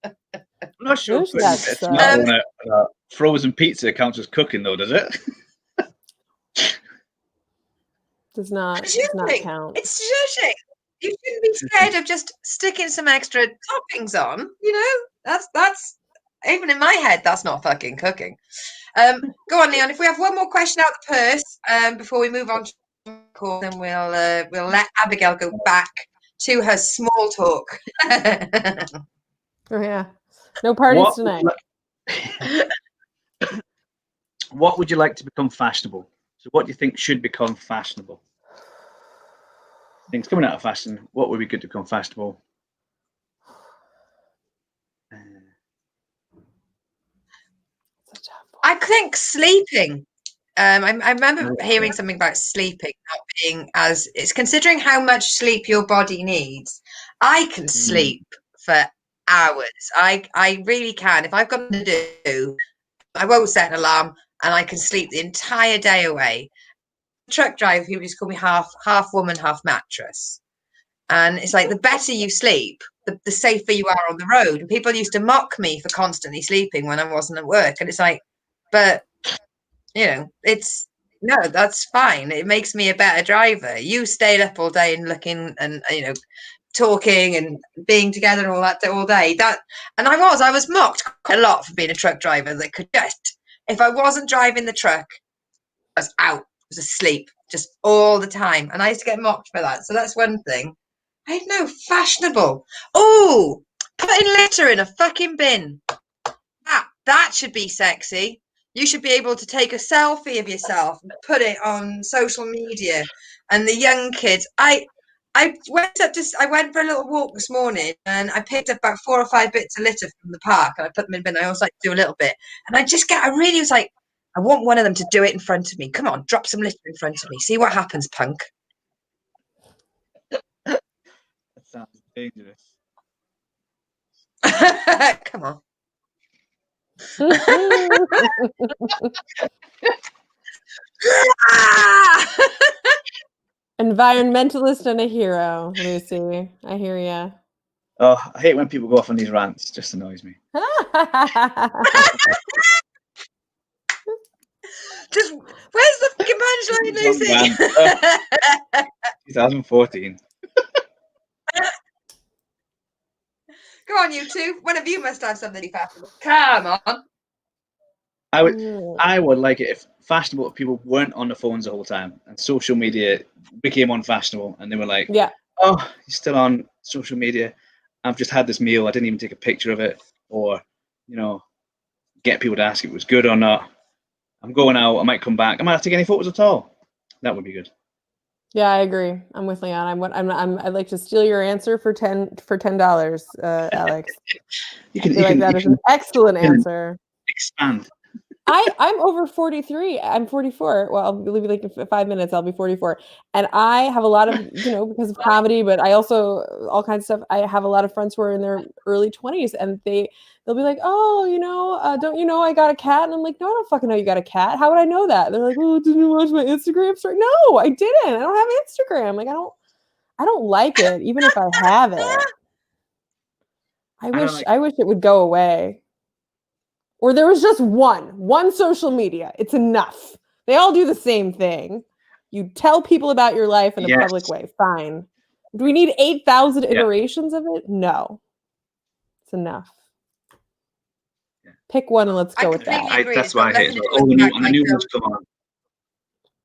I'm not sure Zhuzh putting that a tomato sucks. on a frozen pizza counts as cooking, though, does it? Does not Zhuzhing. count. It's zhuzhing. You shouldn't be scared of just sticking some extra toppings on. That's even in my head, that's not fucking cooking. Go on, Leon. If we have one more question out the purse before we move on to the call, then we'll let Abigail go back to her small talk. Oh yeah. No parties tonight. What would you like to become fashionable? So what do you think should become fashionable? Things coming out of fashion. What would be good to become fashionable? I think sleeping. I remember hearing something about sleeping not being as it's considering how much sleep your body needs. I can sleep for hours. I really can. If I've got to do, I won't set an alarm, and I can sleep the entire day away. Truck driver, people just call me half woman, half mattress. And it's like the better you sleep, the safer you are on the road. And people used to mock me for constantly sleeping when I wasn't at work. And it's like, but it's no, that's fine. It makes me a better driver. You stayed up all day and looking and talking and being together and all that all day. And I was mocked quite a lot for being a truck driver that could just, if I wasn't driving the truck, I was out, I was asleep just all the time. And I used to get mocked for that. So that's one thing. I don't know, fashionable. Oh, putting litter in a fucking bin. That should be sexy. You should be able to take a selfie of yourself and put it on social media. And the young kids, I went for a little walk this morning, and I picked up about 4 or 5 bits of litter from the park, and I put them in the bin. I always like to do a little bit, and I really was like, I want one of them to do it in front of me. Come on, drop some litter in front of me. See what happens, punk. That sounds dangerous. Come on. Environmentalist and a hero, Lucy. I hear ya. Oh, I hate when people go off on these rants. It just annoys me. Just where's the fucking punchline, Lucy? 2014. Go on, you two. One of you must have something fashionable. Come on. I would like it if fashionable people weren't on the phones the whole time and social media became unfashionable and they were like, Yeah. oh, you're still on social media. I've just had this meal. I didn't even take a picture of it, or, you know, get people to ask if it was good or not. I'm going out. I might come back. I might not take any photos at all. That would be good. Yeah, I agree. I'm with Leon. I'd like to steal your answer for $10, Alex. I feel like that is an excellent answer. Expand. I'm over 43. I'm 44. Well, I'll be like in 5 minutes. I'll be 44, and I have a lot of, because of comedy, but I also all kinds of stuff. I have a lot of friends who are in their early 20s, and they'll be like, "Oh, don't you know I got a cat?" And I'm like, "No, I don't fucking know you got a cat. How would I know that?" They're like, "Oh, didn't you watch my Instagram story?" No, I didn't. I don't have Instagram. Like, I don't like it, even if I have it. I wish it would go away. Or there was just one social media. It's enough. They all do the same thing. You tell people about your life in a public way. Fine. Do we need 8,000 iterations of it? No. It's enough. Yeah. Pick one and let's go with that. That's why I hate it. Oh, the new ones come on.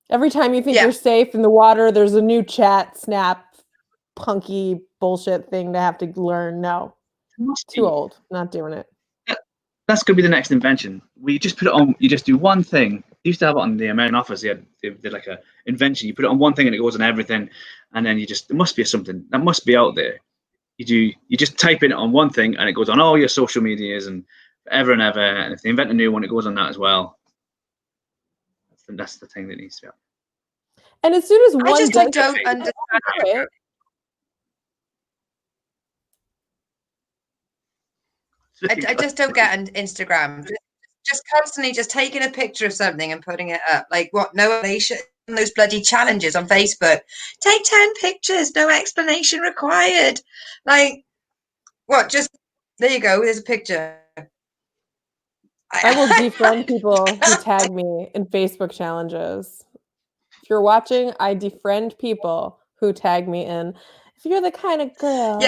Every time you think you're safe in the water, there's a new chat, snap, punky bullshit thing to have to learn. No. Too old. Not doing it. That's going to be the next invention. We just put it on. You just do one thing. They used to have it on the American Office. They did like a invention. You put it on one thing and it goes on everything. And then there must be something that must be out there. You just type in it on one thing and it goes on all your social medias and forever and ever. And if they invent a new one, it goes on that as well. That's the thing that needs to be out. And as soon as one I just don't understand it. I just don't get Instagram. Just constantly just taking a picture of something and putting it up. Like what? No explanation. Those bloody challenges on Facebook. Take 10 pictures, no explanation required. Like what? Just there you go. There's a picture. I will defriend people who tag me in Facebook challenges. If you're watching, I defriend people who tag me in. If you're the kind of girl,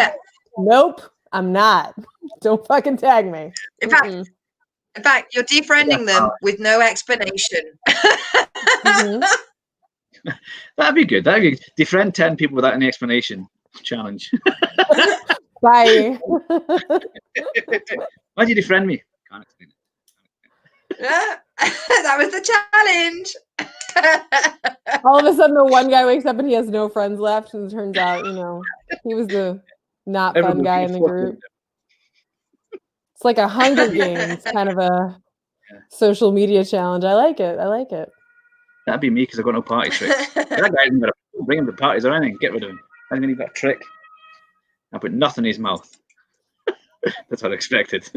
nope, I'm not. Don't fucking tag me. In fact, you're defriending them with no explanation. That'd be good. That'd be defriend 10 people without any explanation. Challenge. Bye. Why'd you defriend me? Can't explain it. That was the challenge. All of a sudden, the one guy wakes up and he has no friends left, and it turns out, he was the not fun guy in the group. It's like a Hunger Games kind of a social media challenge. I like it. That'd be me because I've got no party tricks. That guy isn't going to bring him to parties or anything. Get rid of him. I think he's got a trick. I put nothing in his mouth. That's what I expected.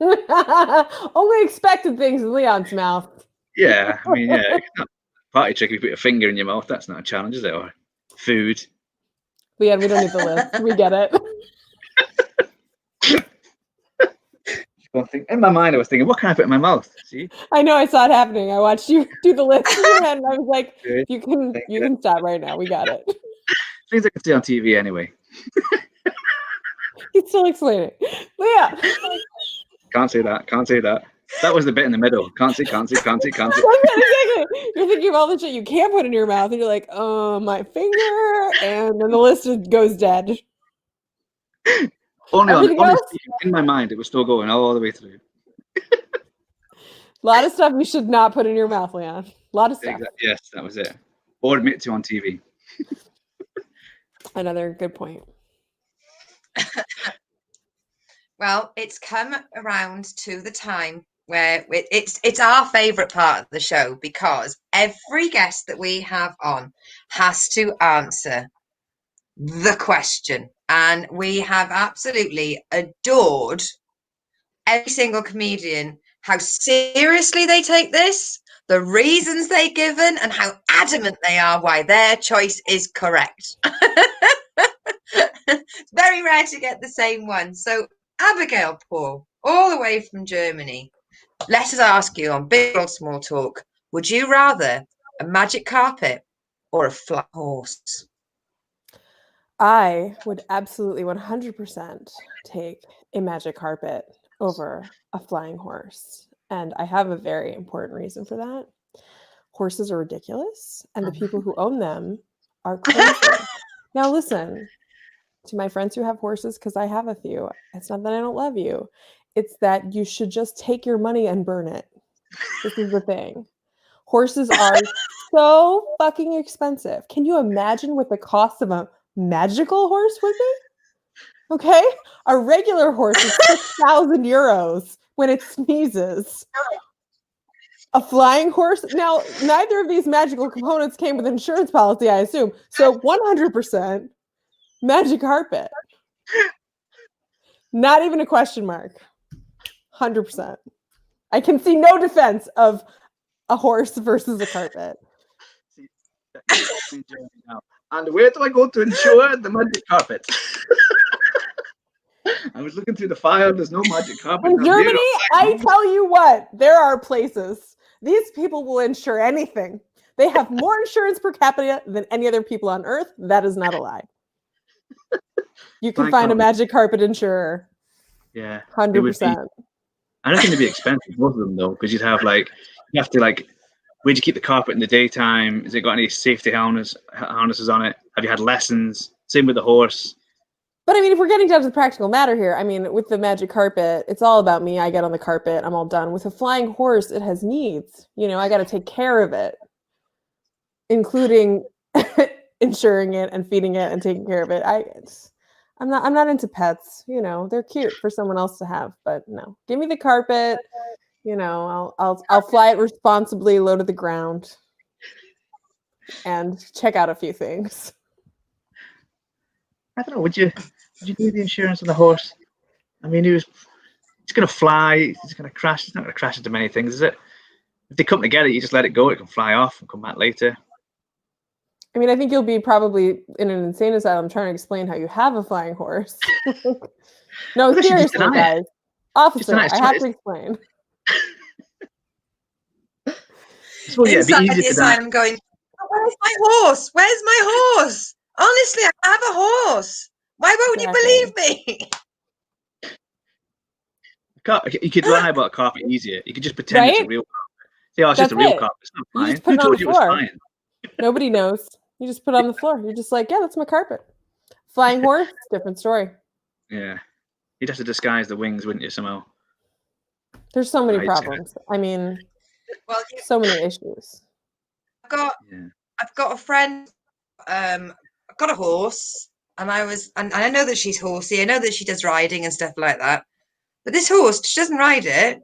Only expected things in Leon's mouth. Yeah, I mean, it's not a party trick if you put your finger in your mouth. That's not a challenge, is it? Or food. Leon, we don't need the list. We get it. In my mind, I was thinking, what can I put in my mouth? See? I know, I saw it happening. I watched you do the list in your head, and I was like, you can stop right now. We got it. Things I can see on TV anyway. He's still explaining. Leah. Can't say that. That was the bit in the middle. Can't see. Exactly. You're thinking of all the shit you can't put in your mouth, and you're like, my finger, and then the list goes dead. Only in my mind, it was still going all the way through. A lot of stuff you should not put in your mouth, Leon. A lot of stuff. Exactly. Yes, that was it. Or admit to on TV. Another good point. Well, it's come around to the time where it's our favourite part of the show, because every guest that we have on has to answer the question, and we have absolutely adored every single comedian, how seriously they take this, the reasons they've given, and how adamant they are why their choice is correct. It's very rare to get the same one. So, Abigail Paul, all the way from Germany, let us ask you on Big Old Small Talk, would you rather a magic carpet or a flat horse? I would absolutely 100% take a magic carpet over a flying horse. And I have a very important reason for that. Horses are ridiculous, and the people who own them are crazy. Now, listen to my friends who have horses, because I have a few. It's not that I don't love you, it's that you should just take your money and burn it. This is the thing. Horses are so fucking expensive. Can you imagine what the cost of a magical horse would be? Okay? A regular horse is 6,000 euros when it sneezes. A flying horse? Now, neither of these magical components came with insurance policy, I assume. So 100% magic carpet. Not even a question mark. 100%. I can see no defense of a horse versus a carpet. And where do I go to insure the magic carpet? I was looking through the file. There's no magic carpet. In Germany, I tell you what, there are places. These people will insure anything. They have more insurance per capita than any other people on earth. That is not a lie. You can find a magic carpet insurer. Yeah. 100%. I don't think it'd be expensive, both of them, though, because you have to where do you keep the carpet in the daytime? Has it got any safety harnesses on it? Have you had lessons? Same with the horse. But I mean, if we're getting down to the practical matter here, I mean, with the magic carpet, it's all about me. I get on the carpet, I'm all done. With a flying horse, it has needs. You know, I got to take care of it, including insuring it and feeding it and taking care of it. I'm not into pets. You know, they're cute for someone else to have, but no, give me the carpet. You know, I'll fly it responsibly, low to the ground, and check out a few things. I don't know. Would you do the insurance on the horse? I mean, it's going to fly. It's going to crash. It's not going to crash into many things, is it? If they come together, you just let it go. It can fly off and come back later. I mean, I think you'll be probably in an insane asylum trying to explain how you have a flying horse. No, seriously, guys. Officer, I have to explain. Well, yeah, inside the asylum going, where's my horse? Where's my horse? Honestly, I have a horse. Why won't you believe me? You could lie about a carpet easier. You could just pretend it's a real carpet. Say, it's just a real carpet. It's not flying. Who told you it was flying? Nobody knows. You just put it on the floor. You're just like, yeah, that's my carpet. Flying horse, different story. Yeah. You'd have to disguise the wings, wouldn't you, somehow? There's so many problems. I mean, so many issues. I've got a friend. I've got a horse, and I know that she's horsey. I know that she does riding and stuff like that. But this horse, she doesn't ride it.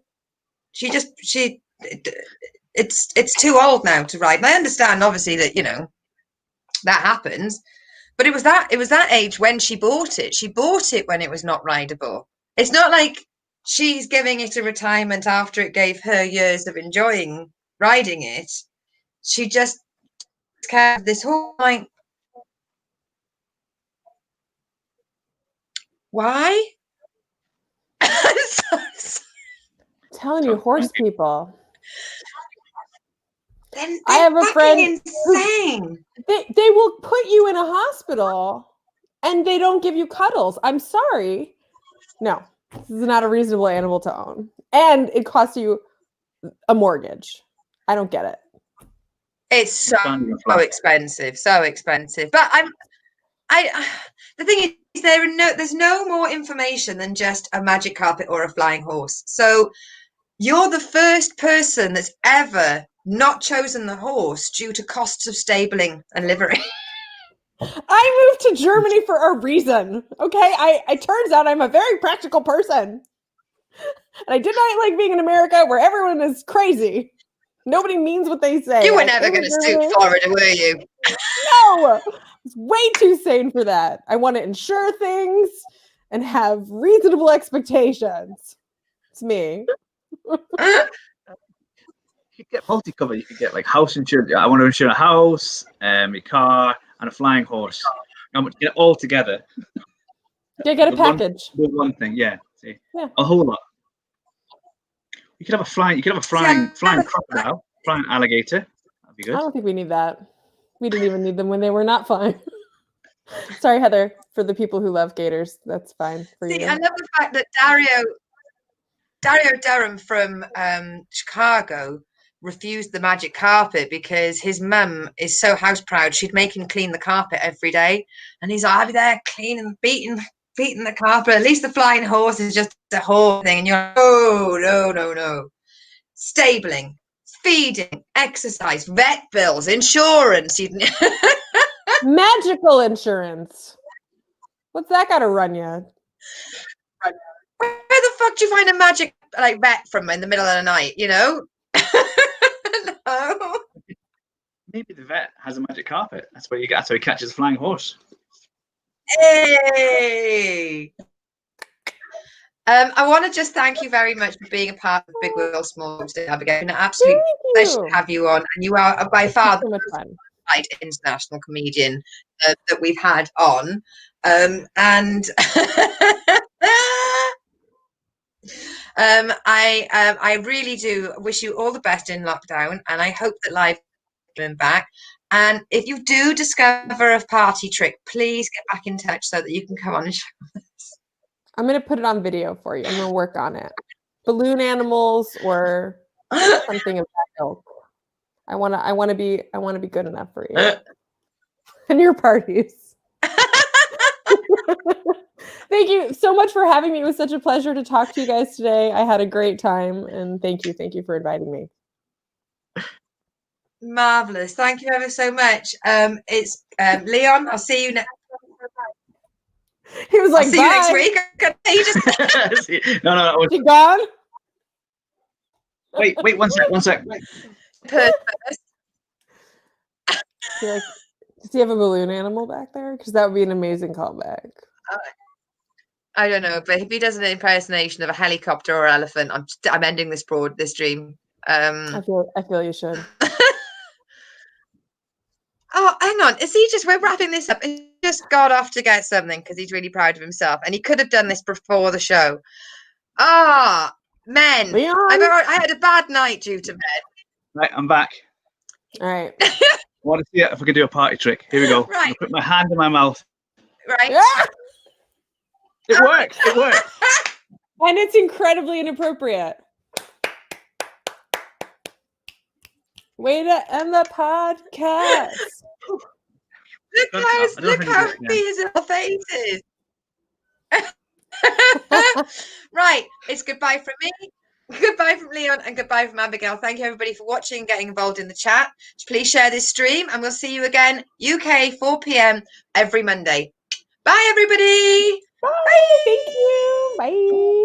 It's too old now to ride. And I understand, obviously, that that happens. But it was that age when she bought it. She bought it when it was not rideable. It's not like she's giving it a retirement after it gave her years of enjoying riding it. She just kept this whole why? I'm telling you, horse people. I have a friend. Insane. They will put you in a hospital and they don't give you cuddles. I'm sorry. No, this is not a reasonable animal to own. And it costs you a mortgage. I don't get it. It's so expensive. So expensive. But the thing is, there's no more information than just a magic carpet or a flying horse. So you're the first person that's ever not chosen the horse due to costs of stabling and livery. I moved to Germany for a reason. Okay, it turns out I'm a very practical person. And I did not like being in America where everyone is crazy. Nobody means what they say. You were I never came going to to suit Germany. Florida, were you? No, it's way too sane for that. I want to insure things and have reasonable expectations. It's me. You could get multi-cover. You could get like house insurance. I want to insure a house, your car, and a flying horse. I want to get it all together. Yeah, get a With one, package. with one thing, yeah. See, Yeah. a whole lot. You could have a flying. You could have a flying crocodile, flying alligator. That'd be I good. don't think we need that. We didn't even need them when they were not flying. Sorry, Heather, for the people who love gators. That's fine for See, you. I love the fact that Dario Durham from Chicago refused the magic carpet because his mum is so house proud she'd make him clean the carpet every day, and he's like, I'll be there cleaning, beating the carpet. At least the flying horse is just a horse thing, and you're like, oh no. Stabling, feeding, exercise, vet bills, insurance. Magical insurance. What's that got to run you? Where the fuck do you find a magic like vet from in the middle of the night? You know. No. Maybe the vet has a magic carpet. That's where you get. That's how he catches a flying horse. Hey. I want to just thank you very much for being a part of Big Wheel Small Wheel today, Abigail. An absolute pleasure to have you on, and you are by far the most qualified international comedian that we've had on. I really do wish you all the best in lockdown, and I hope that live coming back. And if you do discover a party trick, please get back in touch so that you can come on and show us. I'm gonna put it on video for you. I'm gonna work on it. Balloon animals or something of that ilk. I wanna be good enough for you and your parties. Thank you so much for having me. It was such a pleasure to talk to you guys today. I had a great time, and thank you for inviting me. Marvelous. Thank you ever so much. It's Leon. I'll see you next. He was like, I'll see you next week. No. She gone? Wait, one sec. Purpose. Does he have a balloon animal back there? Because that would be an amazing callback. I don't know, but if he does an impersonation of a helicopter or elephant, I'm ending this dream. I feel you should. Oh, hang on. We're wrapping this up. He just got off to get something because he's really proud of himself. And he could have done this before the show. Men. Leon? I had a bad night due to men. Right, I'm back. All right. I want to see if I can do a party trick. Here we go. Right. Put my hand in my mouth. Right. Yeah! It works. And it's incredibly inappropriate. Way to end the podcast. Look how happy his little face is. Right. It's goodbye from me. Goodbye from Leon and goodbye from Abigail. Thank you everybody for watching and getting involved in the chat. Please share this stream and we'll see you again UK 4 p.m. every Monday. Bye everybody. Bye. Thank you. Bye.